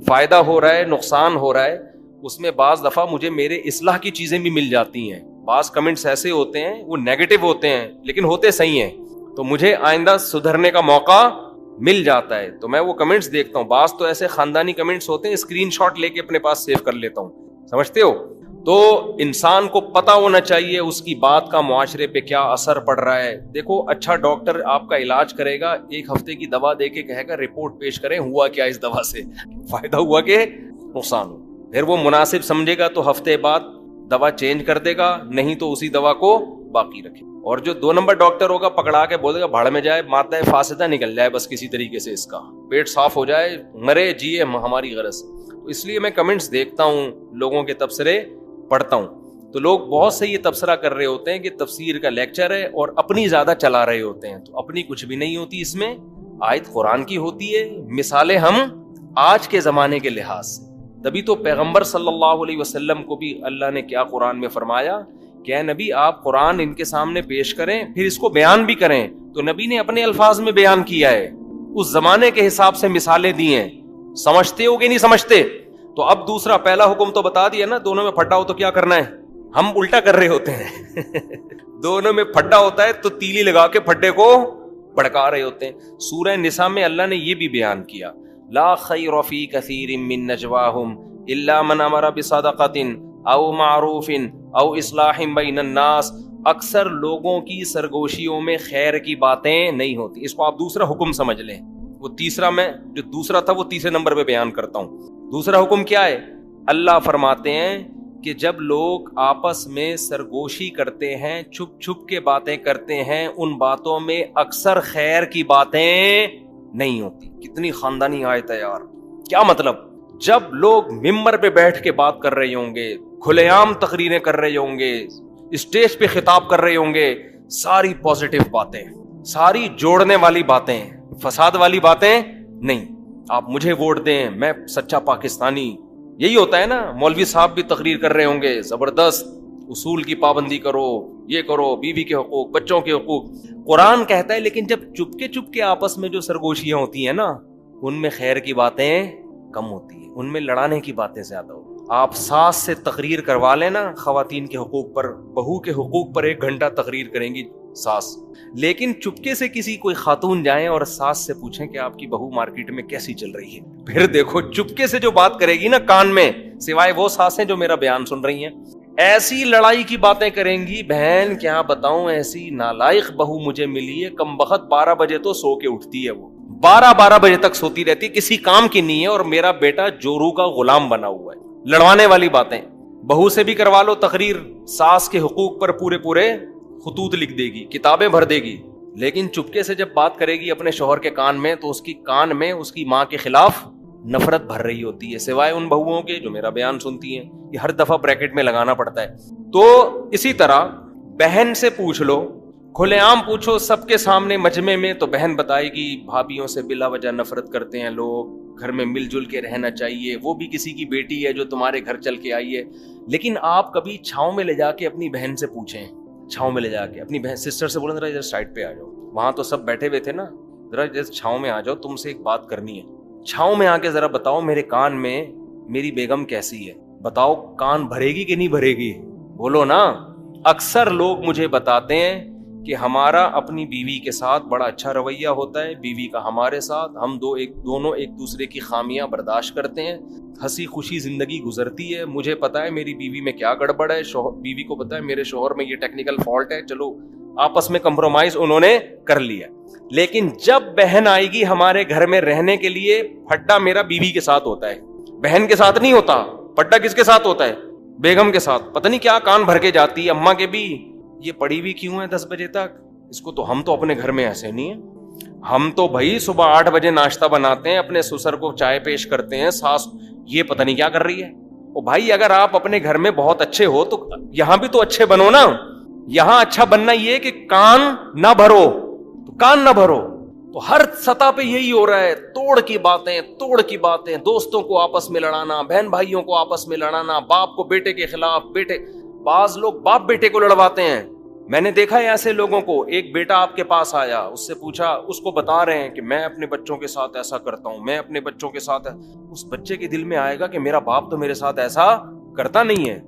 S2: فائدہ ہو رہا ہے, نقصان ہو رہا ہے. اس میں بعض دفعہ مجھے میرے اصلاح کی چیزیں بھی مل جاتی ہیں. بعض کمنٹس ایسے ہوتے ہیں وہ نیگیٹو ہوتے ہیں لیکن ہوتے صحیح ہیں, تو مجھے آئندہ سدھرنے کا موقع مل جاتا ہے, تو میں وہ کمنٹس دیکھتا ہوں. بعض تو ایسے خاندانی کمنٹس ہوتے ہیں, اسکرین شاٹ لے کے اپنے پاس سیو کر لیتا ہوں, سمجھتے ہو. تو انسان کو پتا ہونا چاہیے اس کی بات کا معاشرے پہ کیا اثر پڑ رہا ہے. دیکھو اچھا ڈاکٹر آپ کا علاج کرے گا, ایک ہفتے کی دوا دے کے کہے گا رپورٹ پیش کریں ہوا کیا اس دوا سے, فائدہ ہوا کہ نقصان ہو. پھر وہ مناسب سمجھے گا تو ہفتے بعد دوا چینج کر دے گا, نہیں تو اسی دوا کو باقی رکھے. اور جو 2 نمبر ڈاکٹر ہوگا پکڑا کے بولے گا بھاڑ میں جائے, مادہ فاسدہ نکل جائے بس کسی طریقے سے, اس کا پیٹ صاف ہو جائے, مرے جیے ہماری غرض. تو اس لیے میں کمنٹس دیکھتا ہوں, لوگوں کے تبصرے پڑھتا ہوں. تو لوگ بہت سے یہ تبصرہ کر رہے ہوتے ہیں کہ تفسیر کا لیکچر ہے اور اپنی زیادہ چلا رہے ہوتے ہیں. تو اپنی کچھ بھی نہیں ہوتی اس میں, آیت قرآن کی ہوتی ہے, مثالیں ہم آج کے زمانے کے لحاظ سے. تبھی تو پیغمبر صلی اللہ علیہ وسلم کو بھی اللہ نے کیا قرآن میں فرمایا کہ اے نبی آپ قرآن ان کے سامنے پیش کریں پھر اس کو بیان بھی کریں. تو نبی نے اپنے الفاظ میں بیان کیا ہے, اس زمانے کے حساب سے مثالیں دی ہیں. سمجھتے ہو کہ نہیں سمجھتے؟ تو اب دوسرا پہلا حکم تو بتا دیا نا, دونوں میں پھڈا ہو تو کیا کرنا ہے. ہم الٹا کر رہے ہوتے ہیں دونوں میں پھڈا ہوتا ہے تو تیلی لگا کے پھڈے کو بھڑکا رہے ہوتے ہیں. سورہ نساء میں اللہ نے یہ بھی بیان کیا, لا خیر فی کثیر من نجواہم الا من امر بصدقۃ او معروف او اصلاح بین الناس. اکثر لوگوں کی سرگوشیوں میں خیر کی باتیں نہیں ہوتی. اس کو آپ دوسرا حکم سمجھ لیں, وہ تیسرا میں جو دوسرا تھا وہ تیسرے نمبر پہ بیان کرتا ہوں. دوسرا حکم کیا ہے؟ اللہ فرماتے ہیں کہ جب لوگ آپس میں سرگوشی کرتے ہیں, چھپ چھپ کے باتیں کرتے ہیں, ان باتوں میں اکثر خیر کی باتیں نہیں ہوتی. کتنی خاندانی آیت ہے یار. کیا مطلب؟ جب لوگ ممبر پہ بیٹھ کے بات کر رہے ہوں گے, کھلے عام تقریریں کر رہے ہوں گے, اسٹیج پہ خطاب کر رہے ہوں گے, ساری پازیٹیو باتیں, ساری جوڑنے والی باتیں, فساد والی باتیں نہیں. آپ مجھے ووٹ دیں, میں سچا پاکستانی, یہی ہوتا ہے نا. مولوی صاحب بھی تقریر کر رہے ہوں گے, زبردست اصول کی پابندی کرو, یہ کرو, بیوی کے حقوق, بچوں کے حقوق. قرآن کہتا ہے لیکن جب چپ کے آپس میں جو سرگوشیاں ہوتی ہیں نا, ان میں خیر کی باتیں کم ہوتی ہیں, ان میں لڑانے کی باتیں زیادہ ہوتی ہیں. آپ ساس سے تقریر کروا لینا خواتین کے حقوق پر, بہو کے حقوق پر 1 گھنٹہ تقریر کریں گی ساس, لیکن چپکے سے کسی کوئی خاتون جائیں اور ساس سے پوچھیں کہ آپ کی بہو مارکیٹ میں کیسی چل رہی ہے, پھر دیکھو چپکے سے جو بات کرے گی نا کان میں, سوائے وہ ساسیں جو میرا بیان سن رہی ہیں, ایسی لڑائی کی باتیں کریں گی. بہن کیا بتاؤں, ایسی نالائق بہو مجھے ملی ہے, کم بخت 12 بجے تو سو کے اٹھتی ہے, وہ 12 بجے تک سوتی رہتی, کسی کام کی نہیں ہے, اور میرا بیٹا جورو کا غلام بنا ہوا ہے. لڑوانے والی باتیں. بہو سے بھی کروا لو تقریر, ساس کے حقوق پر پورے خطوط لکھ دے گی, کتابیں بھر دے گی, لیکن چپکے سے جب بات کرے گی اپنے شوہر کے کان میں, تو اس کی کان میں اس کی ماں کے خلاف نفرت بھر رہی ہوتی ہے, سوائے ان بہوؤں کے جو میرا بیان سنتی ہیں. یہ ہر دفعہ بریکٹ میں لگانا پڑتا ہے. تو اسی طرح بہن سے پوچھ لو, کھلے عام پوچھو سب کے سامنے مجمع میں, تو بہن بتائے گی بھابھیوں سے بلا وجہ نفرت کرتے ہیں لوگ, گھر میں مل جل کے رہنا چاہیے, وہ بھی کسی کی بیٹی ہے جو تمہارے گھر چل کے آئی ہے. لیکن آپ کبھی چھاؤں میں لے جا کے اپنی بہن سے پوچھیں, چھاؤں میں لے جا کے اپنی بہن سسٹر سے بولیں ذرا ادھر سائڈ پہ آ جاؤ, وہاں تو سب بیٹھے ہوئے تھے نا, ذرا چھاؤں میں آ جاؤ, تم سے ایک بات کرنی ہے. چھاؤں میں آ کے ذرا بتاؤ میرے کان میں میری بیگم کیسی ہے, بتاؤ کان بھرے گی کہ نہیں بھرے گی, بولو نا. اکثر لوگ مجھے بتاتے ہیں کہ ہمارا اپنی بیوی کے ساتھ بڑا اچھا رویہ ہوتا ہے, بیوی کا ہمارے ساتھ, ہم دونوں ایک دوسرے کی خامیاں برداشت کرتے ہیں, ہنسی خوشی زندگی گزرتی ہے. مجھے پتا ہے میری بیوی میں کیا گڑبڑ ہے, بیوی کو پتا ہے میرے شوہر میں یہ ٹیکنیکل فالٹ ہے, چلو آپس میں کمپرومائز انہوں نے کر لیا. لیکن جب بہن آئے گی ہمارے گھر میں رہنے کے لیے, پھڈا میرا بیوی کے ساتھ ہوتا ہے, بہن کے ساتھ نہیں ہوتا. پھڈا کس کے ساتھ ہوتا ہے؟ بیگم کے ساتھ. پتہ نہیں کیا کان بھر کے جاتی ہے, اماں کے بھی یہ پڑی ہوئی کیوں ہے 10 بجے تک, اس کو تو ہم تو اپنے گھر میں ایسے نہیں ہیں, ہم تو بھائی صبح 8 بجے ناشتہ بناتے ہیں, اپنے سسر کو چائے پیش کرتے ہیں, ساس یہ پتہ نہیں کیا کر رہی ہے. او بھائی اگر آپ اپنے گھر میں بہت اچھے ہو تو یہاں بھی تو اچھے بنو نا. یہاں اچھا بننا یہ کہ کان نہ بھرو, تو کان نہ بھرو. تو ہر سطح پہ یہی ہو رہا ہے, توڑ کی باتیں, دوستوں کو آپس میں لڑانا, بہن بھائیوں کو آپس میں لڑانا, باپ کو بیٹے کے خلاف, بعض لوگ باپ بیٹے کو لڑواتے ہیں. میں نے دیکھا ہے ایسے لوگوں کو, ایک بیٹا آپ کے پاس آیا, اس سے پوچھا, اس کو بتا رہے ہیں کہ میں اپنے بچوں کے ساتھ ایسا کرتا ہوں, میں اپنے بچوں کے ساتھ, اس بچے کے دل میں آئے گا کہ میرا باپ تو میرے ساتھ ایسا کرتا نہیں ہے.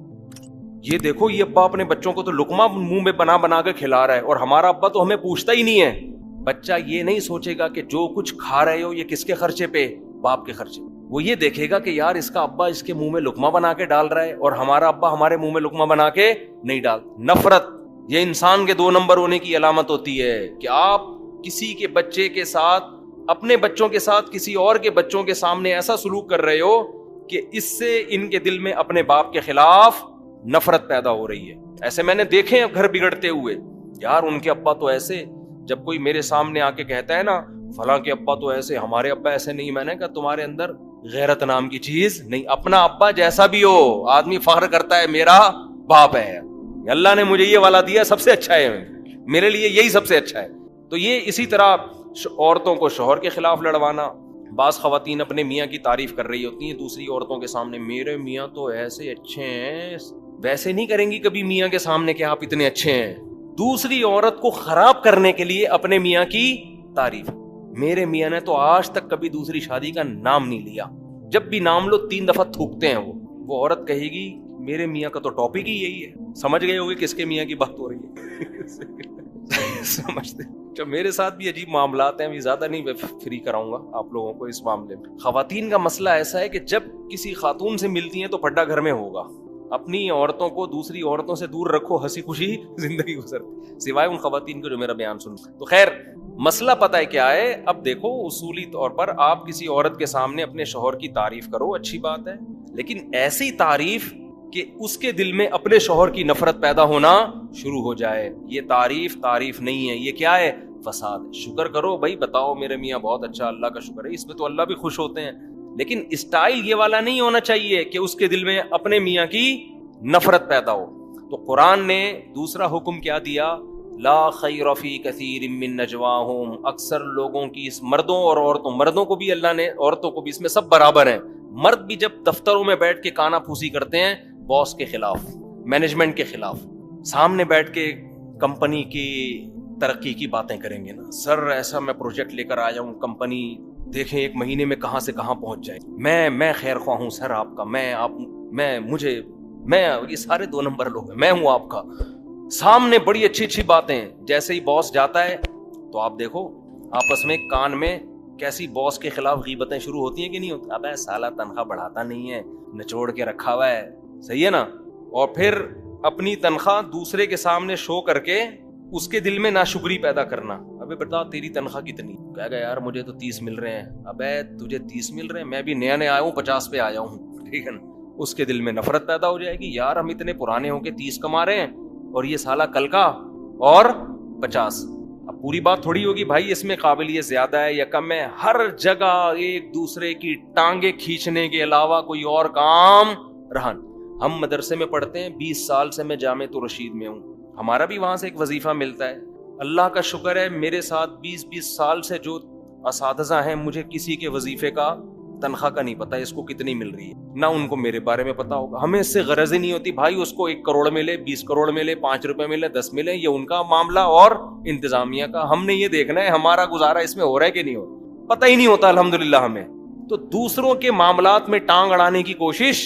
S2: یہ دیکھو یہ ابا اپنے بچوں کو تو لقمہ منہ میں بنا کے کھلا رہا ہے, اور ہمارا ابا تو ہمیں پوچھتا ہی نہیں ہے. بچہ یہ نہیں سوچے گا کہ جو کچھ کھا رہے ہو یہ کس کے خرچے پہ, باپ کے خرچے پہ. وہ یہ دیکھے گا کہ یار اس کا ابا اس کے منہ میں لقمہ بنا کے ڈال رہا ہے, اور ہمارا ابا ہمارے منہ میں لقمہ بنا کے نہیں ڈال. نفرت یہ انسان کے 2 نمبر ہونے کی علامت ہوتی ہے, کہ آپ کسی کے بچے کے ساتھ, اپنے بچوں کے ساتھ کسی اور کے بچوں کے سامنے ایسا سلوک کر رہے ہو کہ اس سے ان کے دل میں اپنے باپ کے خلاف نفرت پیدا ہو رہی ہے. ایسے میں نے دیکھے ہیں گھر بگڑتے ہوئے, یار ان کے ابا تو ایسے, جب کوئی میرے سامنے آ کے کہتا ہے نا فلاں کے ابا تو ایسے, ہمارے ابا ایسے نہیں, میں نے کہا تمہارے اندر غیرت نام کی چیز نہیں. اپنا ابا جیسا بھی ہو, آدمی فخر کرتا ہے میرا باپ ہے, اللہ نے مجھے یہ والا دیا سب سے اچھا ہے, میرے لیے یہی سب سے اچھا ہے. تو یہ اسی طرح عورتوں کو شوہر کے خلاف لڑوانا. بعض خواتین اپنے میاں کی تعریف کر رہی ہوتی ہیں دوسری عورتوں کے سامنے, میرے میاں تو ایسے اچھے ہیں. ویسے نہیں کریں گی کبھی میاں کے سامنے کہ آپ اتنے اچھے ہیں. دوسری عورت کو خراب کرنے کے لیے اپنے میاں کی تعریف. میرے میاں نے تو آج تک کبھی دوسری شادی کا نام نہیں لیا, جب بھی نام لو 3 دفعہ تھوکتے ہیں. وہ عورت کہے گی میرے میاں کا تو ٹاپک ہی یہی ہے. سمجھ گئے ہوگے کس کے میاں کی بات ہو رہی ہے. سمجھتے. جب میرے ساتھ بھی عجیب معاملات ہیں, ابھی زیادہ نہیں فری کراؤں گا آپ لوگوں کو اس معاملے میں. خواتین کا مسئلہ ایسا ہے کہ جب کسی خاتون سے ملتی ہیں تو پھڈا گھر میں ہوگا. اپنی عورتوں کو دوسری عورتوں سے دور رکھو, ہنسی خوشی زندگی گزرتی, سوائے ان خواتین کو جو میرا بیان سن. تو خیر مسئلہ پتہ ہے کیا ہے؟ اب دیکھو اصولی طور پر آپ کسی عورت کے سامنے اپنے شوہر کی تعریف کرو، اچھی بات ہے، لیکن ایسی تعریف کہ اس کے دل میں اپنے شوہر کی نفرت پیدا ہونا شروع ہو جائے، یہ تعریف نہیں ہے، یہ کیا ہے؟ فساد ہے۔ شکر کرو بھائی، بتاؤ میرے میاں بہت اچھا، اللہ کا شکر ہے، اس میں تو اللہ بھی خوش ہوتے ہیں، لیکن اسٹائل یہ والا نہیں ہونا چاہیے کہ اس کے دل میں اپنے میاں کی نفرت پیدا ہو۔ تو قرآن نے دوسرا حکم کیا دیا؟ لا خیر فی کثیر من نجواہم، اکثر لوگوں کی، اس مردوں اور عورتوں، مردوں کو بھی اللہ نے، عورتوں کو بھی، اس میں سب برابر ہیں، مرد بھی جب دفتروں میں بیٹھ کے کانا پھوسی کرتے ہیں باس کے خلاف، مینجمنٹ کے خلاف، سامنے بیٹھ کے کمپنی کی ترقی کی باتیں کریں گے نا، سر ایسا میں پروجیکٹ لے کر آیا ہوں، کمپنی دیکھیں ایک مہینے میں کہاں سے کہاں پہنچ جائے، میں خیر خواہ ہوں سر آپ کا، میں یہ سارے 2 نمبر لوگ ہیں، میں ہوں آپ کا، سامنے بڑی اچھی باتیں، جیسے ہی باس جاتا ہے تو آپ دیکھو آپس میں کان میں کیسی باس کے خلاف غیبتیں شروع ہوتی ہیں کہ نہیں ہوتی؟ ابے سالہ تنخواہ بڑھاتا نہیں ہے، نچوڑ کے رکھا ہوا ہے، صحیح ہے نا؟ اور پھر اپنی تنخواہ دوسرے کے سامنے شو کر کے اس کے دل میں ناشکری پیدا کرنا، ابے بتا تیری تنخواہ کتنی؟ کہے گا یار مجھے تو 30 مل رہے ہیں، ابے تجھے 30 مل رہے ہیں، میں بھی نیا آیا ہوں، 50 پہ آیا ہوں، ٹھیک ہے نا؟ اس کے دل میں نفرت پیدا ہو جائے گی، یار ہم اتنے پرانے ہو کے 30 کما رہے ہیں اور یہ سالہ کل کا اور 50۔ اب پوری بات تھوڑی ہوگی بھائی اس میں قابلیت زیادہ ہے یا کم ہے، ہر جگہ ایک دوسرے کی ٹانگیں کھینچنے کے علاوہ کوئی اور کام رہا۔ ہم مدرسے میں پڑھتے ہیں، 20 سال سے میں جامعۃ الرشید میں ہوں، ہمارا بھی وہاں سے ایک وظیفہ ملتا ہے، اللہ کا شکر ہے میرے ساتھ 20 سال سے جو اساتذہ ہیں، مجھے کسی کے وظیفے کا تنخواہ کا نہیں پتا اس کو کتنی مل رہی ہے، نہ ان کو میرے بارے میں پتا ہوگا، ہمیں اس سے غرض ہی نہیں ہوتی بھائی اس کو 1 کروڑ ملے، 20 کروڑ ملے، 5 روپے ملے، 10 ملے، یہ ان کا معاملہ اور انتظامیہ کا، ہم نے یہ دیکھنا ہے ہمارا گزارا اس میں ہو رہا ہے کہ نہیں ہو رہا، پتہ ہی نہیں ہوتا الحمدللہ ہمیں۔ تو دوسروں کے معاملات میں ٹانگ اڑانے کی کوشش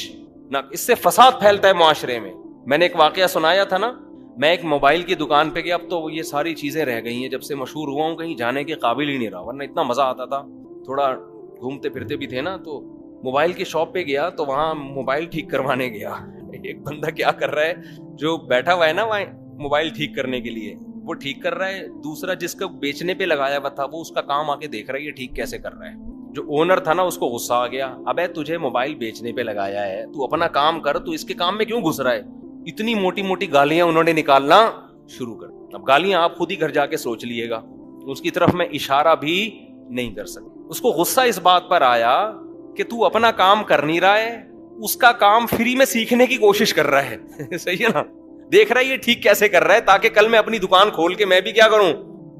S2: نہ، اس سے فساد پھیلتا ہے معاشرے میں۔ میں نے ایک واقعہ سنایا تھا نا، میں ایک موبائل کی دکان پہ گیا، اب تو یہ ساری چیزیں رہ گئی ہیں، جب سے مشہور ہوا ہوں کہیں جانے کے قابل ہی نہیں رہا، ورنہ اتنا مزہ آتا تھا، تھوڑا گھومتے پھرتے بھی تھے نا، تو موبائل کی شاپ پہ گیا تو وہاں موبائل ٹھیک کروانے گیا، ایک بندہ کیا کر رہا ہے، جو بیٹھا ہوا ہے نا وہاں موبائل ٹھیک کرنے کے لیے، وہ ٹھیک کر رہا ہے، دوسرا جس کا بیچنے پہ لگایا ہوا تھا وہ اس کا کام آ کے دیکھ رہا ہے یہ ٹھیک کیسے کر رہا ہے۔ جو اونر تھا نا اس کو غصہ آ گیا، ابے تجھے موبائل بیچنے پہ لگایا ہے، تو اپنا کام کر، تو اس کے کام میں کیوں گھس رہا ہے؟ اتنی موٹی موٹی گالیاں انہوں نے نکالنا شروع کر۔ اب گالیاں آپ خود ہی گھر جا کے سوچ لیے گا، اس کی طرف میں اشارہ بھی نہیں کر سکتا۔ اس کو غصہ اس بات پر آیا کہ تو اپنا کام کر نہیں رہا ہے، اس کا کام فری میں سیکھنے کی کوشش کر رہا ہے، صحیح ہے نا؟ دیکھ رہا ہے یہ ٹھیک کیسے کر رہا ہے تاکہ کل میں اپنی دکان کھول کے میں بھی کیا کروں۔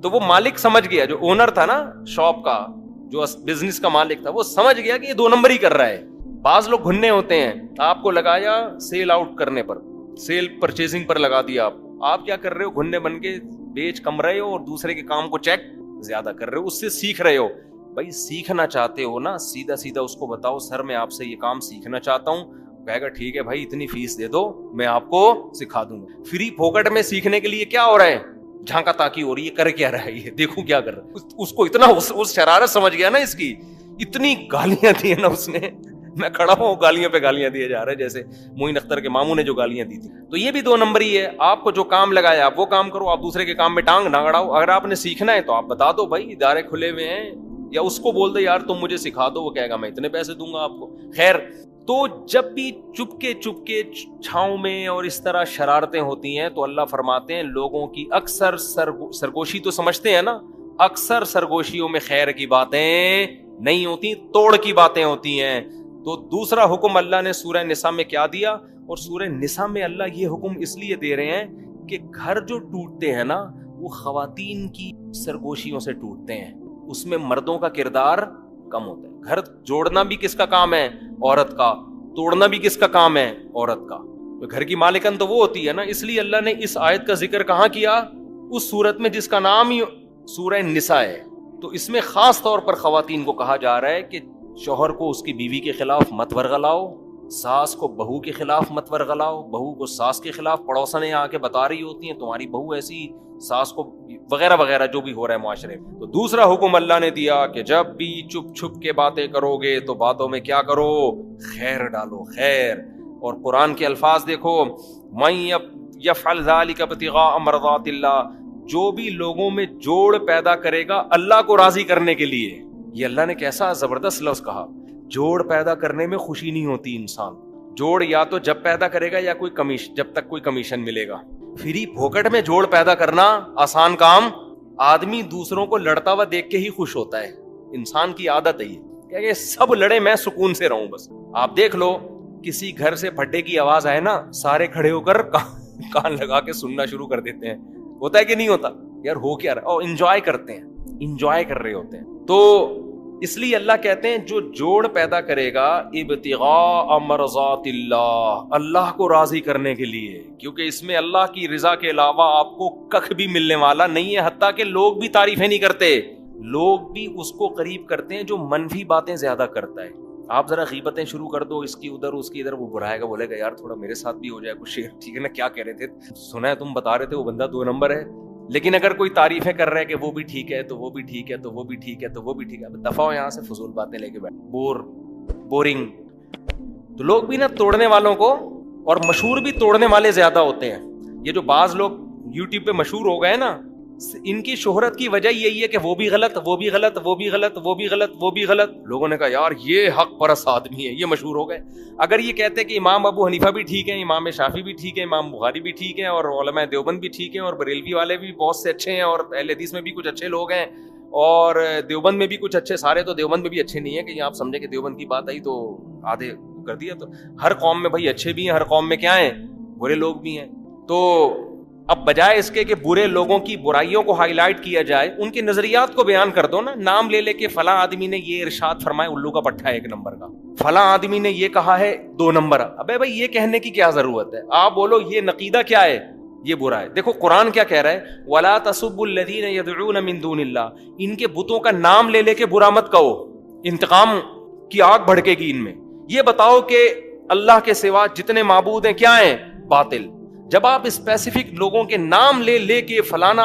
S2: تو وہ مالک سمجھ گیا، جو اونر تھا نا شاپ کا، جو بزنس کا مالک تھا، وہ سمجھ گیا کہ یہ 2 نمبر ہی کر رہا ہے۔ بعض لوگ گھننے ہوتے ہیں، آپ کو لگایا سیل آؤٹ کرنے پر، سیل پرچیزنگ پر لگا دیا، آپ کیا کر رہے ہو؟ گھننے بن کے بیچ کم رہے ہو اور دوسرے کے کام کو چیک زیادہ کر رہے ہو، اس سے سیکھ رہے ہو۔ بھائی سیکھنا چاہتے ہو نا، سیدھا سیدھا اس کو بتاؤ سر میں آپ سے یہ کام سیکھنا چاہتا ہوں، کہے گا ٹھیک ہے بھائی اتنی فیس دے دو میں آپ کو سکھا دوں گا۔ فری پھوکٹ میں سیکھنے کے لیے کیا ہو رہا ہے؟ جھانکا تاکی ہو رہی ہے، کر کیا رہا ہے یہ، دیکھو کیا کر رہا ہے۔ اس کو اتنا اس شرارت سمجھ گیا نا، اس کی اتنی گالیاں دی ہیں نا اس نے، میں کھڑا ہوں گالیاں پہ گالیاں دیے جا رہے ہیں، جیسے معین اختر کے ماموں نے جو گالیاں دی تھی۔ تو یہ بھی 2 نمبر ہی ہے، آپ کو جو کام لگایا آپ وہ کام کرو، آپ دوسرے کے کام میں ٹانگ نہ اڑاؤ۔ اگر آپ نے سیکھنا ہے تو آپ بتا دو بھائی ادارے کھلے ہوئے ہیں، یا اس کو بول دو یار تم مجھے سکھا دو، وہ کہے گا میں اتنے پیسے دوں گا آپ کو۔ خیر، تو جب بھی چپ کے چھاؤں میں اور اس طرح شرارتیں ہوتی ہیں تو اللہ فرماتے ہیں لوگوں کی اکثر سرگوشی تو سمجھتے ہیں نا، اکثر سرگوشیوں میں خیر کی باتیں نہیں ہوتی، توڑ کی باتیں ہوتی ہیں۔ تو دوسرا حکم اللہ نے سورہ نساء میں کیا دیا، اور سورہ نساء میں اللہ یہ حکم اس لیے دے رہے ہیں کہ گھر جو ٹوٹتے ہیں نا وہ خواتین کی سرگوشیوں سے ٹوٹتے ہیں، اس میں مردوں کا کردار کم ہوتا ہے۔ گھر جوڑنا بھی کس کا کام ہے؟ عورت کا۔ توڑنا بھی کس کا کام ہے؟ عورت کا۔ گھر کی مالکن تو وہ ہوتی ہے نا، اس لیے اللہ نے اس آیت کا ذکر کہاں کیا؟ اس سورت میں جس کا نام ہی سورہ نساء ہے۔ تو اس میں خاص طور پر خواتین کو کہا جا رہا ہے کہ شوہر کو اس کی بیوی کے خلاف مت ورغلاؤ، ساس کو بہو کے خلاف مت ورغلاؤ، بہو کو ساس کے خلاف پڑوسنیں آ کے بتا رہی ہوتی ہیں تمہاری بہو ایسی، ساس کو وغیرہ وغیرہ جو بھی ہو رہا ہے معاشرے میں۔ تو دوسرا حکم اللہ نے دیا کہ جب بھی چپ چھپ کے باتیں کرو گے تو باتوں میں کیا کرو؟ خیر ڈالو، خیر۔ اور قرآن کے الفاظ دیکھو، مَن یفعل ذلک ابتغاء مرضات اللہ، جو بھی لوگوں میں جوڑ پیدا کرے گا اللہ کو راضی کرنے کے لیے. یہ اللہ نے کیسا زبردست لفظ کہا. جوڑ پیدا کرنے میں خوشی نہیں ہوتی انسان. جوڑ یا تو جب پیدا کرے گا یا کوئی کمیشن, جب تک کوئی کمیشن ملے گا. فری پھوکٹ میں جوڑ پیدا کرنا آسان کام. آدمی دوسروں کو لڑتا ہوا دیکھ کے ہی خوش ہوتا ہے. انسان کی عادت ہے یہ کہ سب لڑے میں سکون سے رہوں بس. آپ دیکھ لو کسی گھر سے پھڈے کی آواز آئے نا, سارے کھڑے ہو کر کان لگا کے سننا شروع کر دیتے ہیں. ہوتا ہے کہ نہیں ہوتا یار؟ ہو کیا رہا, اور انجوائے کرتے ہیں, انجوائے کر رہے ہوتے ہیں. تو اس لیے اللہ کہتے ہیں جو جوڑ پیدا کرے گا ابتغاء مرضات اللہ, اللہ کو راضی کرنے کے لیے, کیونکہ اس میں اللہ کی رضا کے علاوہ آپ کو کخ بھی ملنے والا نہیں ہے. حتیٰ کہ لوگ بھی تعریفیں نہیں کرتے, لوگ بھی اس کو قریب کرتے ہیں جو منفی باتیں زیادہ کرتا ہے. آپ ذرا غیبتیں شروع کر دو, اس کی ادھر اس کی ادھر, وہ برائے گا, بولے گا یار تھوڑا میرے ساتھ بھی ہو جائے کچھ شیئر, ٹھیک ہے نا, کیا کہہ رہے تھے, سنا ہے تم بتا رہے تھے وہ بندہ 2 نمبر ہے. لیکن اگر کوئی تعریفیں کر رہا ہے کہ وہ بھی ٹھیک ہے تو وہ بھی ٹھیک ہے تو وہ بھی ٹھیک ہے تو وہ بھی ٹھیک ہے, دفعہ ہو یہاں سے, فضول باتیں لے کے بیٹھ, بورنگ. تو لوگ بھی نا توڑنے والوں کو, اور مشہور بھی توڑنے والے زیادہ ہوتے ہیں. یہ جو بعض لوگ یوٹیوب پہ مشہور ہو گئے نا, ان کی شہرت کی وجہ یہی ہے کہ وہ بھی غلط, وہ بھی غلط, وہ بھی غلط, وہ بھی غلط, وہ بھی غلط. لوگوں نے کہا یار یہ حق پرست آدمی ہے, یہ مشہور ہو گئے. اگر یہ کہتے کہ امام ابو حنیفہ بھی ٹھیک ہیں, امام شافعی بھی ٹھیک ہے, امام بخاری بھی ٹھیک ہیں, اور علماء دیوبند بھی ٹھیک ہیں, اور بریلوی والے بھی بہت سے اچھے ہیں, اور اہل حدیث میں بھی کچھ اچھے لوگ ہیں, اور دیوبند میں بھی کچھ اچھے, سارے تو دیوبند میں بھی اچھے نہیں ہیں کہ آپ سمجھے کہ دیوبند کی بات آئی تو آدھے کر دیا. تو ہر قوم میں بھائی اچھے بھی ہیں, ہر قوم میں کیا ہیں, برے لوگ بھی ہیں. تو اب بجائے اس کے کہ برے لوگوں کی برائیوں کو ہائی لائٹ کیا جائے, ان کے نظریات کو بیان کر دو نا. نام لے لے کے فلاں آدمی نے یہ ارشاد فرمایا, الو کا پٹھا ہے 1 نمبر کا, فلاں آدمی نے یہ کہا ہے 2 نمبر. ابے بھائی یہ کہنے کی کیا ضرورت ہے؟ آپ بولو یہ نقیدہ کیا ہے, یہ برا ہے. دیکھو قرآن کیا کہہ رہا ہے, وَلَا تَسُبُّوا الَّذِينَ يَدْعُونَ مِن دُونِ اللَّهِ, ان کے بتوں کا نام لے لے کے برا مت کہو, انتقام کی آگ بھڑکے گی ان میں. یہ بتاؤ کہ اللہ کے سوا جتنے معبود ہیں کیا ہیں, باطل. جب آپ اسپیسیفک لوگوں کے نام لے لے کے فلانا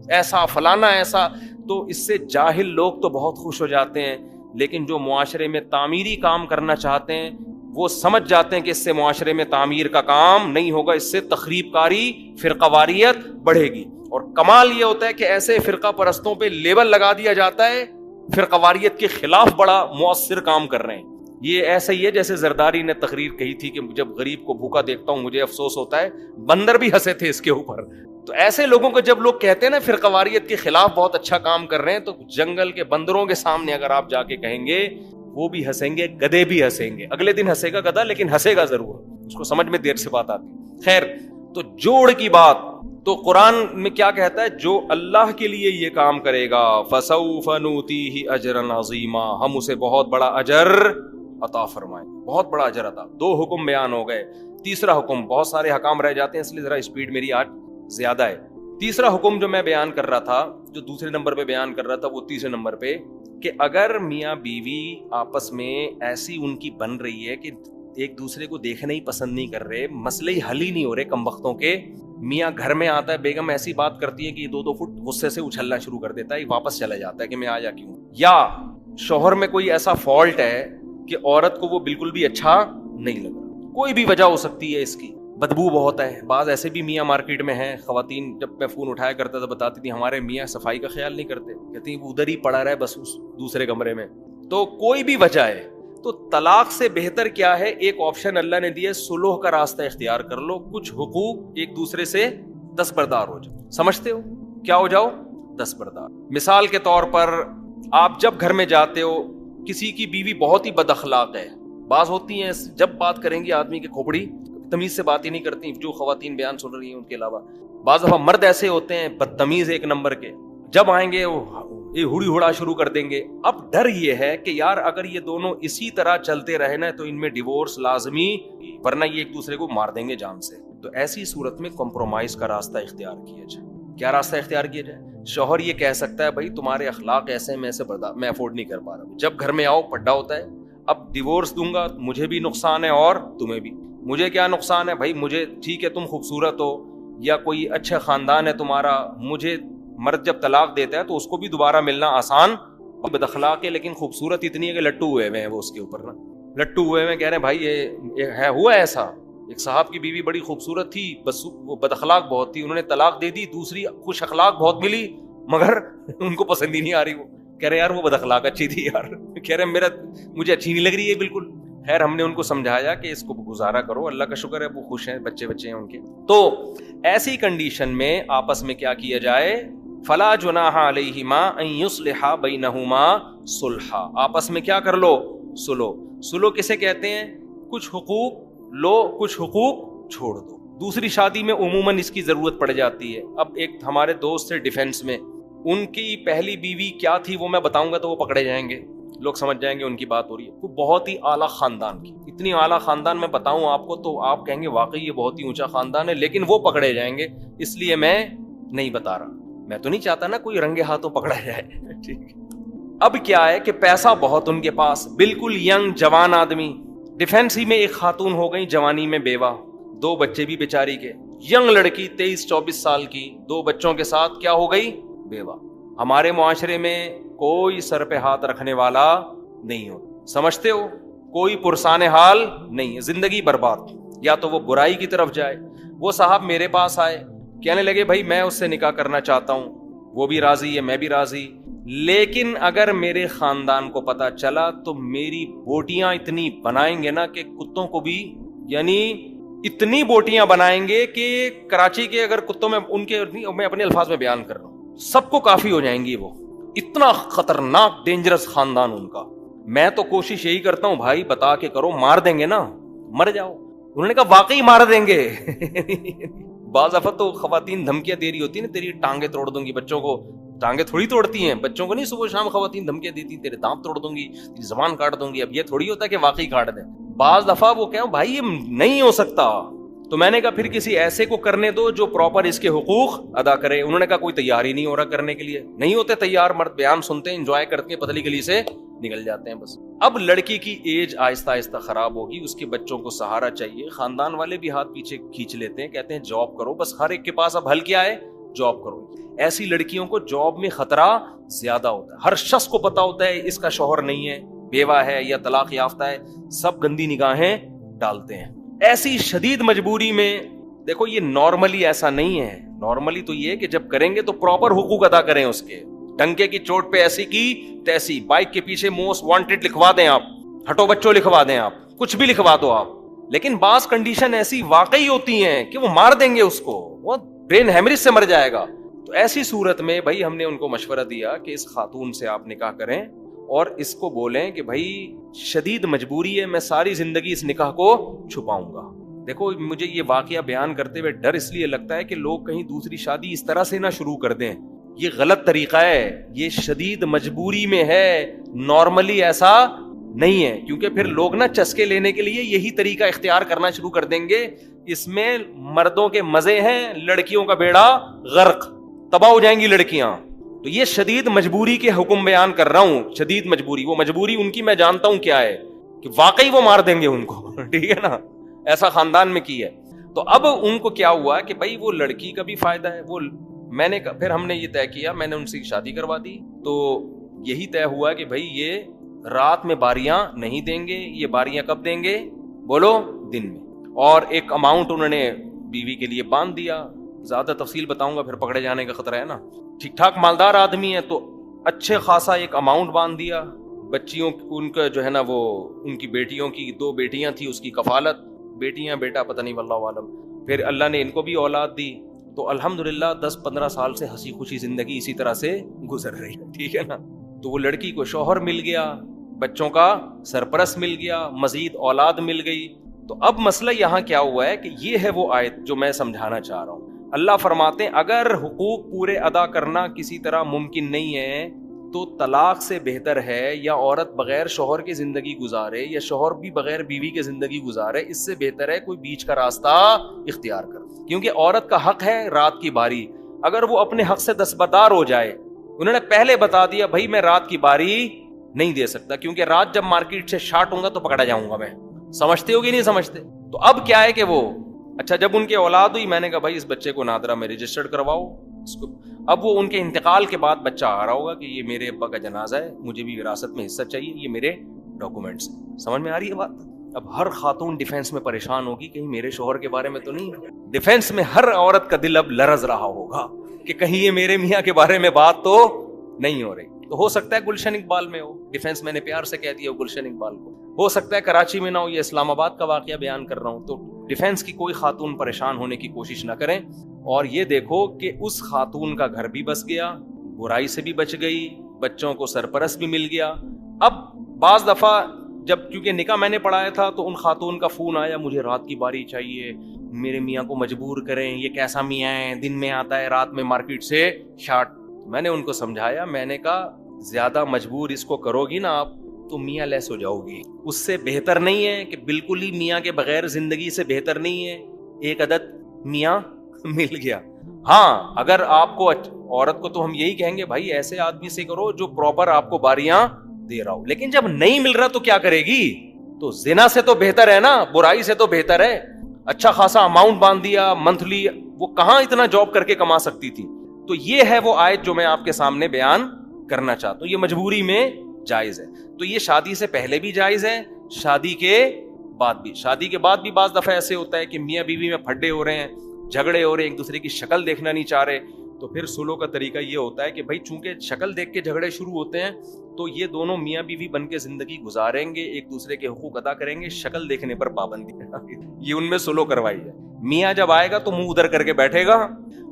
S2: ایسا فلانا ایسا, تو اس سے جاہل لوگ تو بہت خوش ہو جاتے ہیں, لیکن جو معاشرے میں تعمیری کام کرنا چاہتے ہیں وہ سمجھ جاتے ہیں کہ اس سے معاشرے میں تعمیر کا کام نہیں ہوگا, اس سے تخریب کاری, فرقہ واریت بڑھے گی. اور کمال یہ ہوتا ہے کہ ایسے فرقہ پرستوں پہ لیبل لگا دیا جاتا ہے فرقہ واریت کے خلاف بڑا مؤثر کام کر رہے ہیں. یہ ایسا ہی ہے جیسے زرداری نے تقریر کہی تھی کہ جب غریب کو بھوکا دیکھتا ہوں مجھے افسوس ہوتا ہے, بندر بھی ہنسے تھے اس کے اوپر. تو ایسے لوگوں کو جب لوگ کہتے ہیں نا فرقہ واریت کے خلاف بہت اچھا کام کر رہے ہیں, تو جنگل کے بندروں کے سامنے اگر آپ جا کے کہیں گے وہ بھی ہنسیں گے, گدھے بھی ہنسیں گے. اگلے دن ہنسے گا گدھا, لیکن ہنسے گا ضرور, اس کو سمجھ میں دیر سے بات آتی. خیر, تو جوڑ کی بات تو قرآن میں کیا کہتا ہے, جو اللہ کے لیے یہ کام کرے گا فسوف نؤتیہ اجرا عظیما, ہم اسے بہت بڑا اجر عطا فرمائیں, بہت بڑا اجر عطا. 2 حکم بیان ہو گئے. تیسرا حکم, بہت سارے حکام رہ جاتے ہیں اس لیے ذرا اسپیڈ میری آج زیادہ ہے. تیسرا حکم جو میں بیان کر رہا تھا, جو دوسرے نمبر پہ بیان کر رہا تھا, وہ تیسرے نمبر پہ, کہ اگر میاں بیوی آپس میں ایسی ان کی بن رہی ہے کہ ایک دوسرے کو دیکھنا ہی پسند نہیں کر رہے, مسئلے ہی حل ہی نہیں ہو رہے کم وقتوں کے. میاں گھر میں آتا ہے, بیگم ایسی بات کرتی ہے کہ 2-2 فٹ غصے سے اچھلنا شروع کر دیتا ہے, واپس چلا جاتا ہے کہ میں آیا کیوں. یا شوہر میں کوئی ایسا فالٹ ہے کہ عورت کو وہ بالکل بھی اچھا نہیں لگ رہا, کوئی بھی وجہ ہو سکتی ہے اس کی, بدبو بہت ہے. بعض ایسے بھی میاں مارکیٹ میں ہیں, خواتین جب میں فون اٹھایا کرتا تھا بتاتی تھی ہمارے میاں صفائی کا خیال نہیں کرتے, کہتی وہ ادھر ہی پڑا رہا ہے بس اس دوسرے کمرے میں. تو کوئی بھی وجہ ہے تو طلاق سے بہتر کیا ہے, ایک آپشن اللہ نے دیا, صلح کا راستہ اختیار کر لو, کچھ حقوق ایک دوسرے سے دستبردار ہو جاؤ. سمجھتے ہو کیا ہو جاؤ؟ دستبردار. مثال کے طور پر آپ جب گھر میں جاتے ہو, کسی کی بیوی بہت ہی بد اخلاق ہے, بعض ہوتی ہیں جب بات کریں گی آدمی کی کھوپڑی تمیز سے بات ہی نہیں کرتی, جو خواتین بیان سن رہی ہیں ان کے علاوہ. بعض دفعہ مرد ایسے ہوتے ہیں بدتمیز 1 نمبر کے, جب آئیں گے یہ ہوڑی ہوڑا شروع کر دیں گے. اب ڈر یہ ہے کہ یار اگر یہ دونوں اسی طرح چلتے رہے نا تو ان میں ڈیورس لازمی, ورنہ یہ ایک دوسرے کو مار دیں گے جان سے. تو ایسی صورت میں کمپرومائز کا راستہ اختیار کیا جائے. کیا راستہ اختیار کیا جائے؟ شوہر یہ کہہ سکتا ہے بھائی تمہارے اخلاق ایسے میں سے میں افورڈ نہیں کر پا رہا, جب گھر میں آؤ پڈا ہوتا ہے, اب ڈیورس دوں گا مجھے بھی نقصان ہے اور تمہیں بھی. مجھے کیا نقصان ہے بھائی, مجھے ٹھیک ہے تم خوبصورت ہو یا کوئی اچھا خاندان ہے تمہارا, مجھے مرد جب طلاق دیتا ہے تو اس کو بھی دوبارہ ملنا آسان, بد اخلاق ہے لیکن خوبصورت اتنی ہے کہ لٹو ہوئے ہیں وہ اس کے اوپر نا, لٹو ہوئے ہیں کہہ رہے ہیں بھائی یہ ہے ہوا ایسا, ایک صاحب کی بیوی بڑی خوبصورت تھی، بس وہ بد اخلاق بہت تھی، انہوں نے طلاق دے دی. دوسری خوش اخلاق بہت ملی مگر ان کو پسند ہی نہیں آ رہی. وہ کہہ رہے یار وہ بد اخلاق اچھی تھی یار، کہہ رہے مجھے اچھی نہیں لگ رہی ہے بالکل. خیر ہم نے ان کو سمجھایا کہ اس کو گزارا کرو، اللہ کا شکر ہے وہ خوش ہیں، بچے ہیں ان کے. تو ایسی کنڈیشن میں آپس میں کیا کیا جائے؟ فلا جناح علیہما ان یصلحا بینہما صلحا. آپس میں کیا کر لو؟ سلو. سلو کسے کہتے ہیں؟ کچھ حقوق لو، کچھ حقوق چھوڑ دو. دوسری شادی میں عموماً اس کی ضرورت پڑ جاتی ہے. اب ایک ہمارے دوست تھے ڈیفینس میں، ان کی پہلی بیوی کیا تھی وہ میں بتاؤں گا تو وہ پکڑے جائیں گے، لوگ سمجھ جائیں گے ان کی بات ہو رہی ہے. وہ بہت ہی اعلیٰ خاندان کی، اتنی اعلیٰ خاندان میں بتاؤں آپ کو تو آپ کہیں گے واقعی یہ بہت ہی اونچا خاندان ہے، لیکن وہ پکڑے جائیں گے اس لیے میں نہیں بتا رہا. میں تو نہیں چاہتا نا کوئی رنگے ہاتھوں پکڑا جائے. ٹھیک ہے. اب کیا ہے کہ پیسہ بہت ان کے پاس، بالکل ینگ جوان آدمی. ڈیفینس ہی میں ایک خاتون ہو گئی جوانی میں بیوہ، 2 بچے بھی بیچاری کے. ینگ لڑکی 23-24 سال کی 2 بچوں کے ساتھ کیا ہو گئی؟ بیوہ. ہمارے معاشرے میں کوئی سر پہ ہاتھ رکھنے والا نہیں ہو، سمجھتے ہو؟ کوئی پرسان حال نہیں ہے، زندگی برباد. یا تو وہ برائی کی طرف جائے. وہ صاحب میرے پاس آئے، کہنے لگے بھائی میں اس سے نکاح کرنا چاہتا ہوں، وہ بھی راضی ہے میں بھی راضی، لیکن اگر میرے خاندان کو پتا چلا تو میری بوٹیاں اتنی بنائیں گے نا کہ کتوں کو بھی، یعنی اتنی بوٹیاں بنائیں گے کہ کراچی کے اگر کتوں میں ان کے، میں اپنے الفاظ میں بیان کر رہا ہوں، سب کو کافی ہو جائیں گی. وہ اتنا خطرناک ڈینجرس خاندان ان کا. میں تو کوشش یہی کرتا ہوں بھائی بتا کے کرو، مار دیں گے نا مر جاؤ. انہوں نے کہا واقعی مار دیں گے. بعض دفعہ تو خواتین دھمکیاں دے رہی ہوتی ہیں نا، تیری ٹانگیں توڑ دوں گی. بچوں کو ٹانگیں تھوڑی توڑتی ہیں، بچوں کو نہیں صبح شام خواتین دھمکیاں دیتی تیرے دانت توڑ دوں گی، تیری زبان کاٹ دوں گی. اب یہ تھوڑی ہوتا ہے کہ واقعی کاٹ دیں. بعض دفعہ وہ کہوں بھائی یہ نہیں ہو سکتا. تو میں نے کہا پھر کسی ایسے کو کرنے دو جو پراپر اس کے حقوق ادا کرے. انہوں نے کہا کوئی تیار ہی نہیں ہو رہا کرنے کے لیے. نہیں ہوتے تیار مرد، بیان سنتے ہیں، انجوائے کرتے ہیں، پتلی گلی سے نکل جاتے ہیں بس. اب لڑکی کی ایج آہستہ آہستہ خراب ہوگی، اس کے بچوں کو سہارا چاہیے. خاندان والے بھی ہاتھ پیچھے کھینچ لیتے ہیں، کہتے ہیں جاب کرو. بس ہر ایک کے پاس اب حل کیا ہے؟ جاب کرو. ایسی لڑکیوں کو جاب میں خطرہ زیادہ ہوتا ہے. ہر شخص کو پتا ہوتا ہے اس کا شوہر نہیں ہے، بیوہ ہے یا طلاق یافتہ ہے، سب گندی نگاہیں ڈالتے ہیں. ایسی شدید مجبوری میں دیکھو یہ نارملی ایسا نہیں ہے. نارملی تو یہ ہے کہ جب کریں گے تو پراپر حقوق ادا کریں اس کے. ڈنکے کی چوٹ پہ ایسی کی تیسی، بائک کے پیچھے موسٹ وانٹیڈ لکھوا دیں آپ، ہٹو بچوں لکھوا دیں آپ، کچھ بھی لکھوا دو آپ. لیکن بعض کنڈیشن ایسی واقعی ہوتی ہیں کہ وہ مار دیں گے اس کو، وہ برین ہیمریج سے مر جائے گا. تو ایسی صورت میں بھائی ہم نے ان کو مشورہ دیا کہ اس خاتون سے آپ نکاح کریں اور اس کو بولیں کہ بھائی شدید مجبوری ہے، میں ساری زندگی اس نکاح کو چھپاؤں گا. دیکھو مجھے یہ واقعہ بیان کرتے ہوئے ڈر اس لیے لگتا ہے کہ لوگ کہیں دوسری شادی اس طرح سے نہ شروع کر دیں. یہ غلط طریقہ ہے، یہ شدید مجبوری میں ہے، نارملی ایسا نہیں ہے. کیونکہ پھر لوگ نا چسکے لینے کے لیے یہی طریقہ اختیار کرنا شروع کر دیں گے. اس میں مردوں کے مزے ہیں، لڑکیوں کا بیڑا غرق، تباہ ہو جائیں گی لڑکیاں. تو یہ شدید مجبوری کے حکم بیان کر رہا ہوں. شدید مجبوری، وہ مجبوری ان کی میں جانتا ہوں کیا ہے، کہ واقعی وہ مار دیں گے ان کو. ٹھیک ہے نا، ایسا خاندان میں کی ہے. تو اب ان کو کیا ہوا کہ بھائی وہ لڑکی کا بھی فائدہ ہے. وہ میں نے پھر ہم نے یہ طے کیا، میں نے ان سے شادی کروا دی. تو یہی طے ہوا کہ بھائی یہ رات میں باریاں نہیں دیں گے. یہ باریاں کب دیں گے؟ بولو دن میں. اور ایک اماؤنٹ انہوں نے بیوی کے لیے باندھ دیا. زیادہ تفصیل بتاؤں گا پھر پکڑے جانے کا خطرہ ہے نا. ٹھیک ٹھاک مالدار آدمی ہے تو اچھے خاصا ایک اماؤنٹ باندھ دیا. بچیوں ان کا جو ہے نا وہ ان کی بیٹیوں کی 2 بیٹیاں تھی، اس کی کفالت، بیٹیاں بیٹا پتہ نہیں واللہ عالم. پھر اللہ نے ان کو بھی اولاد دی. تو الحمدللہ 10-15 سال سے ہنسی خوشی زندگی اسی طرح سے گزر رہی ہے. ٹھیک ہے نا. تو وہ لڑکی کو شوہر مل گیا، بچوں کا سرپرست مل گیا، مزید اولاد مل گئی. تو اب مسئلہ یہاں کیا ہوا ہے کہ یہ ہے وہ آیت جو میں سمجھانا چاہ رہا ہوں. اللہ فرماتے ہیں اگر حقوق پورے ادا کرنا کسی طرح ممکن نہیں ہے تو طلاق سے بہتر ہے، یا عورت بغیر شوہر کی زندگی گزارے یا شوہر بھی بغیر بیوی کی زندگی گزارے، اس سے بہتر ہے کوئی بیچ کا راستہ اختیار کر. کیونکہ عورت کا حق ہے رات کی باری. اگر وہ اپنے حق سے دستبردار ہو جائے، انہوں نے پہلے بتا دیا بھائی میں رات کی باری نہیں دے سکتا، کیونکہ رات جب مارکیٹ سے شارٹ ہوں گا تو پکڑا جاؤں گا میں. سمجھتے ہو کہ نہیں سمجھتے؟ تو اب کیا ہے کہ وہ اچھا جب ان کے اولاد ہوئی، میں نے کہا بھائی اس بچے کو نادرہ میں رجسٹرڈ کرواؤ اس کو. اب وہ ان کے انتقال کے بعد بچہ آ رہا ہوگا کہ یہ میرے ابا کا جنازہ ہے، مجھے بھی وراثت میں حصہ چاہیے، یہ میرے ڈاکومنٹس ہیں. سمجھ میں آ رہی ہے بات؟ اب ہر خاتون ڈیفینس میں پریشان ہوگی کہیں میرے شوہر کے بارے میں تو نہیں. ڈیفینس میں ہر عورت کا دل اب لرز رہا ہوگا کہ کہیں یہ میرے میاں کے بارے میں بات تو نہیں ہو رہی. تو ہو سکتا ہے گلشن اقبال میں ہو ڈیفینس, میں نے پیار سے کہہ دیا گلشن اقبال کو. ہو سکتا ہے کراچی میں نہ ہو, یہ اسلام آباد کا واقعہ بیان کر رہا ہوں. تو ڈیفینس کی کوئی خاتون پریشان ہونے کی کوشش نہ کریں. اور یہ دیکھو کہ اس خاتون کا گھر بھی بس گیا, برائی سے بھی بچ گئی, بچوں کو سرپرست بھی مل گیا. اب بعض دفعہ جب کیونکہ نکاح میں نے پڑھایا تھا تو ان خاتون کا فون آیا, مجھے رات کی باری چاہیے, میرے میاں کو مجبور کریں, یہ کیسا میاں ہے, دن میں آتا ہے رات میں مارکیٹ سے شارٹ. میں نے ان کو سمجھایا, میں نے کہا زیادہ مجبور اس کو کرو گی نا آپ تو میاں لیس ہو جاؤ گی. اس سے بہتر نہیں ہے کہ بالکل ہی میاں کے بغیر زندگی سے بہتر نہیں ہے ایک عدد میاں مل گیا. ہاں اگر آپ کو عورت کو تو ہم یہی کہیں گے بھائی ایسے آدمی سے کرو جو پراپر آپ کو باریاں دے رہا ہو. لیکن جب نہیں مل رہا تو کیا کرے گی؟ تو زنا سے تو بہتر ہے نا, برائی سے تو بہتر ہے. اچھا خاصا اماؤنٹ باندھ دیا منتھلی, وہ کہاں اتنا جاب کر کے کما سکتی تھی. تو یہ ہے وہ آیت جو میں آپ کے سامنے بیان کرنا چاہتا ہوں. یہ مجبوری میں جائز ہے. تو یہ شادی سے پہلے بھی جائز ہے, شادی کے بعد بھی. شادی کے بعد بھی بعض دفعہ ایسے ہوتا ہے کہ میاں بیوی میں پھڈے ہو رہے ہیں, جھگڑے ہو رہے ہیں, ایک دوسرے کی شکل دیکھنا نہیں چاہ رہے. تو پھر سلو کا طریقہ یہ ہوتا ہے کہ بھائی چونکہ شکل دیکھ کے جھگڑے شروع ہوتے ہیں تو یہ دونوں میاں بیوی بن کے زندگی گزاریں گے, ایک دوسرے کے حقوق ادا کریں گے, شکل دیکھنے پر پابندی یہ ان میں سلو کروائی ہے. میاں جب آئے گا تو منہ ادھر کر کے بیٹھے گا,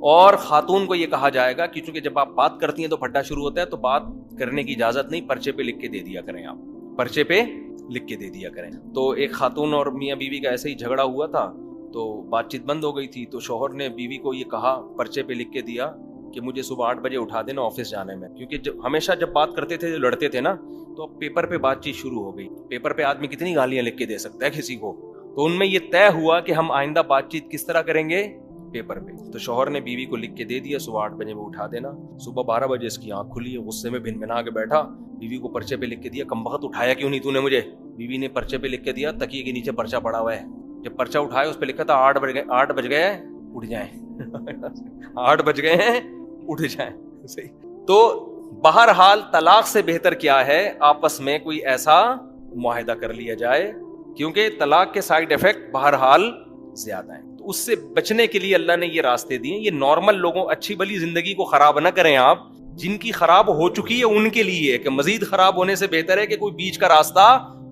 S2: اور خاتون کو یہ کہا جائے گا کہ چونکہ جب آپ بات کرتی ہیں تو پھڈا شروع ہوتا ہے, تو بات کرنے کی اجازت نہیں, پرچے پہ لکھ کے دے دیا کریں, آپ پرچے پہ لکھ کے دے دیا کریں. تو ایک خاتون اور میاں بیوی کا ایسے ہی جھگڑا ہوا تھا, تو بات چیت بند ہو گئی تھی. تو شوہر نے بیوی کو یہ کہا, پرچے پہ لکھ کے دیا کہ مجھے صبح 8 بجے اٹھا دینا آفس جانے میں, کیونکہ ہمیشہ جب بات کرتے تھے لڑتے تھے نا, تو پیپر پہ بات چیت شروع ہو گئی. پیپر پہ آدمی کتنی گالیاں لکھ کے دے سکتا ہے کسی کو. تو ان میں یہ طے ہوا کہ ہم آئندہ بات چیت کس طرح کریں گے, پیپر پہ. تو شوہر نے بیوی کو لکھ کے دے دیا صبح 8 بجے میں اٹھا دینا. صبح 12 بجے اس کی آنکھ کھلی ہے, غصے میں بھن بھنا کے بیٹھا, بیوی کو پرچے پہ لکھ کے دیا, کمبخت اٹھایا کیوں نہیں تو نے مجھے. بیوی نے پرچے پہ لکھ کے دیا, تکیے کے نیچے پرچہ پڑا ہوا ہے. جب پرچہ اٹھایا اس پہ لکھا تھا 8 بج گئے اٹھ جائیں 8 بج گئے ہیں اٹھ جائیں. صحیح. تو بہرحال طلاق سے بہتر کیا ہے, آپس میں کوئی ایسا معاہدہ کر لیا جائے, کیونکہ طلاق کے سائیڈ ایفیکٹ بہرحال زیادہ ہیں. تو اس سے بچنے کے لیے اللہ نے یہ راستے دیے. یہ نارمل لوگوں, اچھی بلی زندگی کو خراب نہ کریں آپ, جن کی خراب ہو چکی ہے ان کے لیے کہ مزید خراب ہونے سے بہتر ہے کہ کوئی بیچ کا راستہ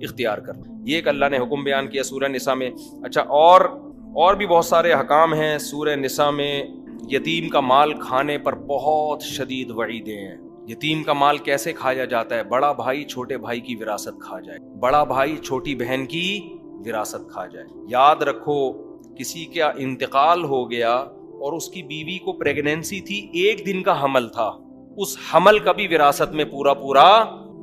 S2: اختیار کر. یہ ایک اللہ نے حکم بیان کیا سورہ نساء میں. اچھا, اور بھی بہت سارے احکام ہیں سورہ نساء میں. یتیم کا مال کھانے پر بہت شدید وعیدیں ہیں. یتیم کا مال کیسے کھایا جاتا ہے؟ بڑا بھائی چھوٹے بھائی کی وراثت کھا جائے, بڑا بھائی چھوٹی بہن کی وراثت کھا جائے. یاد رکھو, کسی کا انتقال ہو گیا اور اس کی بیوی کو پریگنینسی تھی, 1 دن کا حمل تھا, اس حمل کا بھی وراثت میں پورا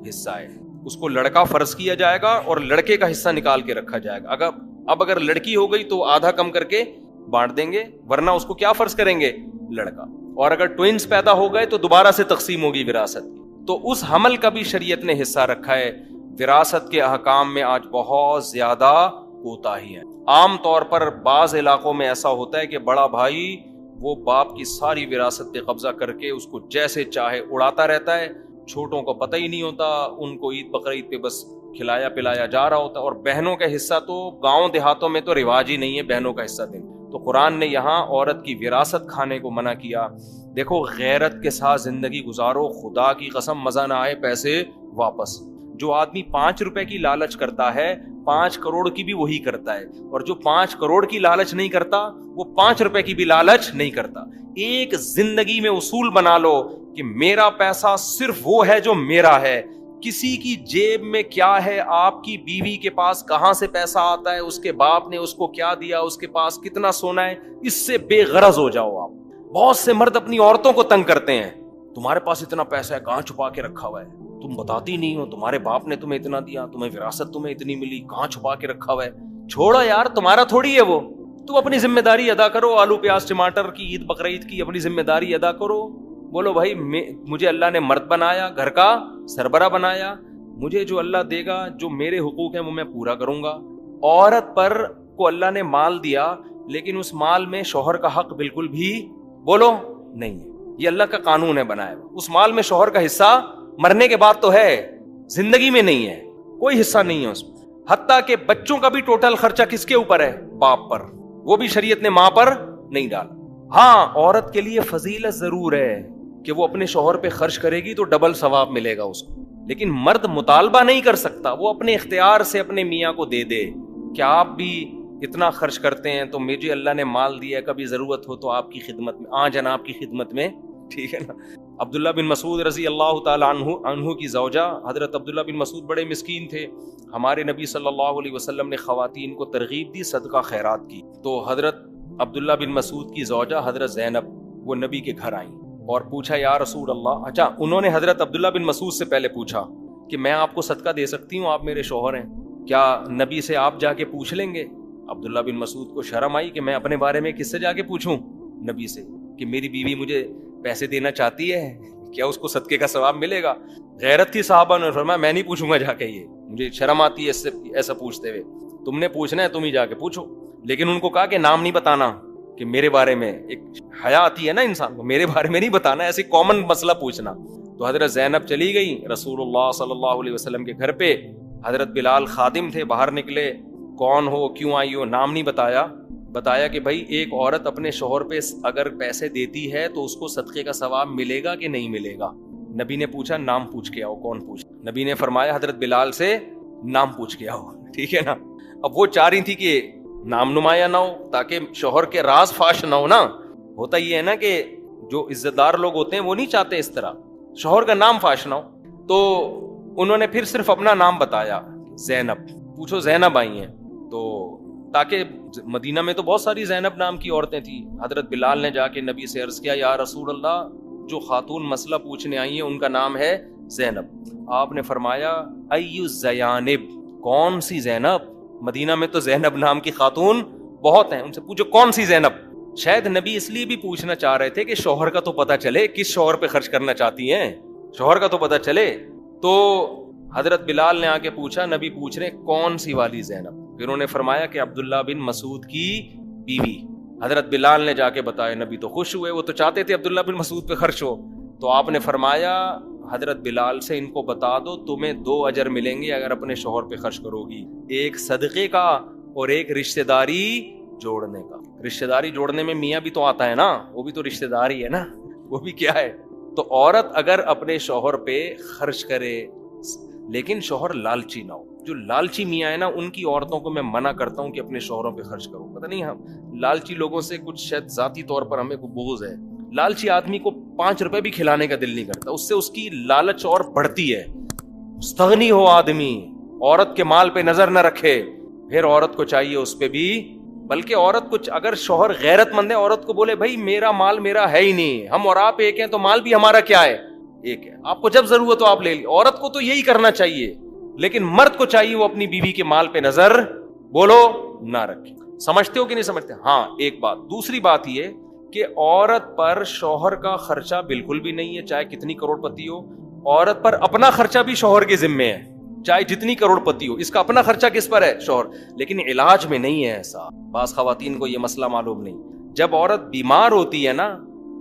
S2: حصہ ہے. اس کو لڑکا فرض کیا جائے گا اور لڑکے کا حصہ نکال کے رکھا جائے گا. اگر لڑکی ہو گئی تو آدھا کم کر کے بانٹ دیں گے, ورنہ اس کو کیا فرض کریں گے؟ لڑکا. اور اگر ٹوئنز پیدا ہو گئے تو دوبارہ سے تقسیم ہوگی وراثت. تو اس حمل کا بھی شریعت نے حصہ رکھا ہے. وراثت کے احکام میں آج بہت زیادہ کوتاہی ہے. عام طور پر بعض علاقوں میں ایسا ہوتا ہے کہ بڑا بھائی وہ باپ کی ساری وراثت پہ قبضہ کر کے اس کو جیسے چاہے اڑاتا رہتا ہے, چھوٹوں کو پتہ ہی نہیں ہوتا, ان کو عید بقرعید پہ بس کھلایا پلایا جا رہا ہوتا. اور بہنوں کا حصہ تو گاؤں دیہاتوں میں تو رواج ہی نہیں ہے بہنوں کا حصہ دینا. تو قرآن نے یہاں عورت کی وراثت کھانے کو منع کیا. دیکھو, غیرت کے ساتھ زندگی گزارو, خدا کی قسم مزہ نہ آئے پیسے واپس. جو آدمی 5 روپے کی لالچ کرتا ہے 5 کروڑ کی بھی وہی کرتا ہے, اور جو 5 کروڑ کی لالچ نہیں کرتا وہ 5 روپے کی بھی لالچ نہیں کرتا. ایک زندگی میں اصول بنا لو کہ میرا پیسہ صرف وہ ہے جو میرا ہے. کسی کی جیب میں کیا ہے, آپ کی بیوی کے پاس کہاں سے پیسہ آتا ہے, اس کے باپ نے اس کو کیا دیا, اس کے پاس کتنا سونا ہے, اس سے بے غرض ہو جاؤ آپ. بہت سے مرد اپنی عورتوں کو تنگ کرتے ہیں, تمہارے پاس اتنا پیسہ ہے کہاں چھپا کے رکھا ہوا ہے, تم بتاتی نہیں ہو, تمہارے باپ نے تمہیں اتنا دیا, تمہیں وراثت تمہیں اتنی ملی, کہاں چھپا کے رکھا ہوا ہے. چھوڑو یار, تمہارا تھوڑی ہے وہ. تم اپنی ذمہ داری ادا کرو, آلو پیاز ٹماٹر کی عید بقرعید کی اپنی ذمہ داری ادا کرو. بولو بھائی مجھے اللہ نے مرد بنایا, گھر کا سربراہ بنایا, مجھے جو اللہ دے گا, جو میرے حقوق ہیں وہ میں پورا کروں گا. عورت پر کو اللہ نے مال دیا, لیکن اس مال میں شوہر کا حق بالکل بھی بولو نہیں ہے. یہ اللہ کا قانون ہے بنایا. اس مال میں شوہر کا حصہ مرنے کے بعد تو ہے, زندگی میں نہیں ہے, کوئی حصہ نہیں ہے اس میں. حتیٰ کہ بچوں کا بھی ٹوٹل خرچہ کس کے اوپر ہے؟ باپ پر، وہ بھی شریعت نے ماں پر نہیں ڈالا. ہاں عورت کے لیے فضیلت ضرور ہے کہ وہ اپنے شوہر پہ خرچ کرے گی تو ڈبل ثواب ملے گا اس کو، لیکن مرد مطالبہ نہیں کر سکتا، وہ اپنے اختیار سے اپنے میاں کو دے دے کہ آپ بھی اتنا خرچ کرتے ہیں تو مجھے اللہ نے مال دیا ہے، کبھی ضرورت ہو تو آپ کی خدمت میں، جناب کی خدمت میں، ٹھیک ہے نا. عبداللہ بن مسعود رضی اللہ تعالیٰ عنہ کی زوجہ حضرت عبداللہ بن مسعود بڑے مسکین تھے. ہمارے نبی صلی اللہ علیہ وسلم نے خواتین کو ترغیب دی صدقہ خیرات کی، تو حضرت عبداللہ بن مسعود کی زوجہ حضرت زینب وہ نبی کے گھر آئیں اور پوچھا یا رسول اللہ. اچھا انہوں نے حضرت عبداللہ بن مسعود سے پہلے پوچھا کہ میں آپ کو صدقہ دے سکتی ہوں، آپ میرے شوہر ہیں، کیا نبی سے آپ جا کے پوچھ لیں گے؟ عبداللہ بن مسعود کو شرم آئی کہ میں اپنے بارے میں کس سے جا کے پوچھوں؟ نبی سے، کہ میری بیوی مجھے پیسے دینا چاہتی ہے، کیا اس کو صدقے کا ثواب ملے گا؟ غیرت کی صحابہ نے فرمایا میں نہیں پوچھوں گا جا کے، یہ مجھے شرم آتی ہے اس سے ایسا پوچھتے ہوئے، تم نے پوچھنا ہے تم ہی جا کے پوچھو. لیکن ان کو کہا کہ نام نہیں بتانا، کہ میرے بارے میں ایک حیا آتی ہے نا انسان کو، میرے بارے میں نہیں بتانا، ایسے کامن مسئلہ پوچھنا. تو حضرت زینب چلی گئی رسول اللہ صلی اللہ علیہ وسلم کے گھر پہ. حضرت بلال خادم تھے، باہر نکلے، کون ہو، کیوں آئی ہو، نام نہیں بتایا کہ بھائی ایک عورت اپنے شوہر پہ اگر پیسے دیتی ہے تو اس کو صدقے کا ثواب ملے گا کہ نہیں ملے گا. نبی نے پوچھا نام پوچھ کے آؤ، کون پوچھ؟ نبی نے فرمایا حضرت بلال سے نام پوچھ کے آؤ، ٹھیک ہے نا. اب وہ چاہ رہی تھی کہ نام نمایاں نہ ہو تاکہ شوہر کے راز فاش نہ ہو نا. ہوتا یہ ہے نا کہ جو عزت دار لوگ ہوتے ہیں وہ نہیں چاہتے اس طرح شوہر کا نام فاش نہ ہو. تو انہوں نے پھر صرف اپنا نام بتایا، زینب. پوچھو زینب آئی ہیں، تو تاکہ مدینہ میں تو بہت ساری زینب نام کی عورتیں تھیں. حضرت بلال نے جا کے نبی سے عرض کیا یا رسول اللہ جو خاتون مسئلہ پوچھنے آئی ہیں ان کا نام ہے زینب. آپ نے فرمایا ایو زینب، کون سی زینب؟ مدینہ میں تو زینب نام کی خاتون بہت ہیں، ان سے پوچھو کون سی زینب. شاید نبی اس لیے بھی پوچھنا چاہ رہے تھے کہ شوہر کا تو پتہ چلے کس شوہر پہ خرچ کرنا چاہتی ہیں، شوہر کا تو پتہ چلے. تو حضرت بلال نے آ کے پوچھا، نبی پوچھ رہے کون سی والی زینب؟ پھر انہوں نے فرمایا کہ عبداللہ بن مسعود کی بیوی. حضرت بلال نے جا کے بتایا، نبی تو خوش ہوئے، وہ تو چاہتے تھے عبداللہ بن مسعود پہ خرچ ہو. تو آپ نے فرمایا حضرت بلال سے ان کو بتا دو تمہیں 2 اجر ملیں گے اگر اپنے شوہر پہ خرچ کرو گی، ایک صدقے کا اور ایک رشتہ داری جوڑنے کا. رشتہ داری جوڑنے میں میاں بھی تو آتا ہے نا، وہ بھی تو رشتہ داری ہے نا، وہ بھی کیا ہے. تو عورت اگر اپنے شوہر پہ خرچ کرے لیکن شوہر لالچی نہ ہو. جو لالچی میاں ہے نا ان کی عورتوں کو میں منع کرتا ہوں کہ اپنے شوہروں پہ خرچ کرو. پتہ نہیں ہم لالچی لوگوں سے کچھ شاید ذاتی طور پر ہمیں کوئی بغض ہے. لالچی آدمی کو 5 روپے بھی کھلانے کا دل نہیں کرتا، اس سے اس کی لالچ اور بڑھتی ہے. مستغنی ہو آدمی، عورت کے مال پہ نظر نہ رکھے، پھر عورت کو چاہیے اس پہ بھی، بلکہ عورت کو اگر شوہر غیرت مند ہے عورت کو بولے بھائی میرا مال میرا ہے ہی نہیں، ہم اور آپ ایک ہیں تو مال بھی ہمارا کیا ہے، ایک ہے، آپ کو جب ضرورت ہو آپ لے لیں. عورت کو تو یہی کرنا چاہیے، لیکن مرد کو چاہیے وہ اپنی بیوی کے مال پہ نظر بولو نہ رکھے. سمجھتے ہو کہ نہیں سمجھتے؟ ہاں ایک بات. دوسری بات یہ کہ عورت پر شوہر کا خرچہ بالکل بھی نہیں ہے، چاہے کتنی کروڑ پتی ہو. عورت پر اپنا خرچہ بھی شوہر کے ذمے ہے، چاہے جتنی کروڑ پتی ہو، اس کا اپنا خرچہ کس پر ہے؟ شوہر. لیکن علاج میں نہیں ہے ایسا. بعض خواتین کو یہ مسئلہ معلوم نہیں. جب عورت بیمار ہوتی ہے نا،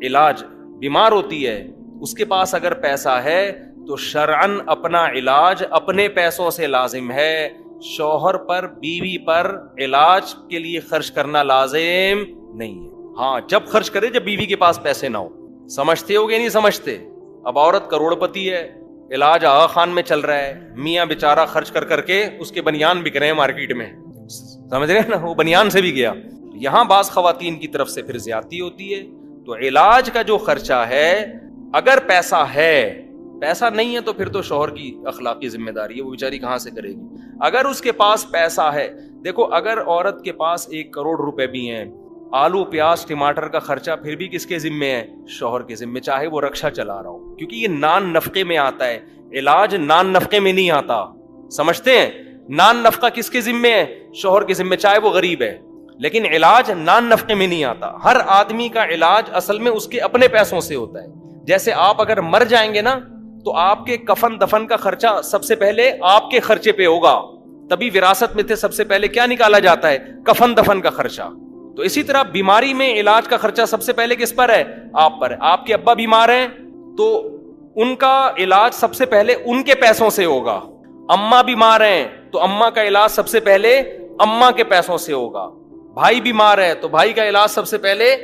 S2: علاج بیمار ہوتی ہے، اس کے پاس اگر پیسہ ہے تو شرعن اپنا علاج اپنے پیسوں سے لازم ہے. شوہر پر بیوی پر علاج کے لیے خرچ کرنا لازم نہیں ہے. ہاں جب خرچ کرے جب بیوی کے پاس پیسے نہ ہو. سمجھتے ہو گے نہیں سمجھتے؟ اب عورت کروڑ پتی ہے، علاج آغا خان میں چل رہا ہے، میاں بیچارہ خرچ کر کر کے اس کے بنیان بک رہے ہیں مارکیٹ میں، سمجھ رہے ہیں نا، وہ بنیان سے بھی گیا. یہاں بعض خواتین کی طرف سے پھر زیادتی ہوتی ہے. تو علاج کا جو خرچہ ہے اگر پیسہ ہے، پیسہ نہیں ہے تو پھر تو شوہر کی اخلاقی ذمہ داری ہے، وہ بیچاری کہاں سے کرے گی. اگر اس کے پاس پیسہ ہے، دیکھو اگر عورت کے پاس 1 کروڑ روپے بھی ہیں، آلو پیاز ٹماٹر کا خرچہ پھر بھی کس کے ذمے ہے؟ شوہر کے ذمے، چاہے وہ رکشا چلا رہا ہو، کیونکہ یہ نان نفقے میں آتا ہے. علاج نان نفقے میں نہیں آتا، سمجھتے ہیں؟ نان نفقہ کس کے ذمے ہے؟ شوہر کے ذمے، چاہے وہ غریب ہے. لیکن علاج نان نفقے میں نہیں آتا. ہر آدمی کا علاج اصل میں اس کے اپنے پیسوں سے ہوتا ہے. جیسے آپ اگر مر جائیں گے نا تو آپ کے کفن دفن کا خرچہ سب سے پہلے آپ کے خرچے پہ ہوگا. تبھی وراثت میں تھے سب سے پہلے کیا نکالا جاتا ہے؟ کفن دفن کا خرچہ. تو اسی طرح بیماری میں علاج کا خرچہ سب سے پہلے کس پر ہے؟ آپ پر. آپ کے ابا بیمار ہیں تو ان کا علاج سب سے پہلے ان کے پیسوں سے ہوگا. اماں بیمار ہیں تو اماں کا علاج سب سے پہلے اماں کے پیسوں سے ہوگا. بھائی بیمار ہے تو بھائی کا علاج سب سے پہلے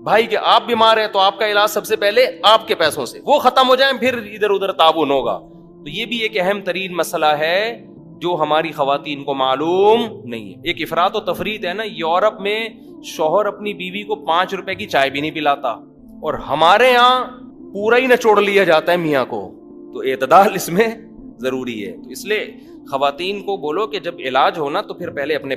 S2: بھائی کے, آپ بیمار ہیں تو آپ کا علاج سب سے پہلے آپ کے پیسوں سے. وہ ختم ہو جائیں پھر ادھر ادھر تعاون ہوگا. تو یہ بھی ایک اہم ترین مسئلہ ہے جو ہماری خواتین کو معلوم نہیں ہے. ایک افراط و تفریط ہے نا. یورپ میں شوہر اپنی بیوی کو 5 روپے کی چائے بھی نہیں پلاتا, اور ہمارے یہاں پورا ہی نچوڑ لیا جاتا ہے میاں کو. تو اعتدال اس میں ضروری ہے. تو اس لیے خواتین کو بولو کہ جب علاج ہونا تو پھر پہلے اپنے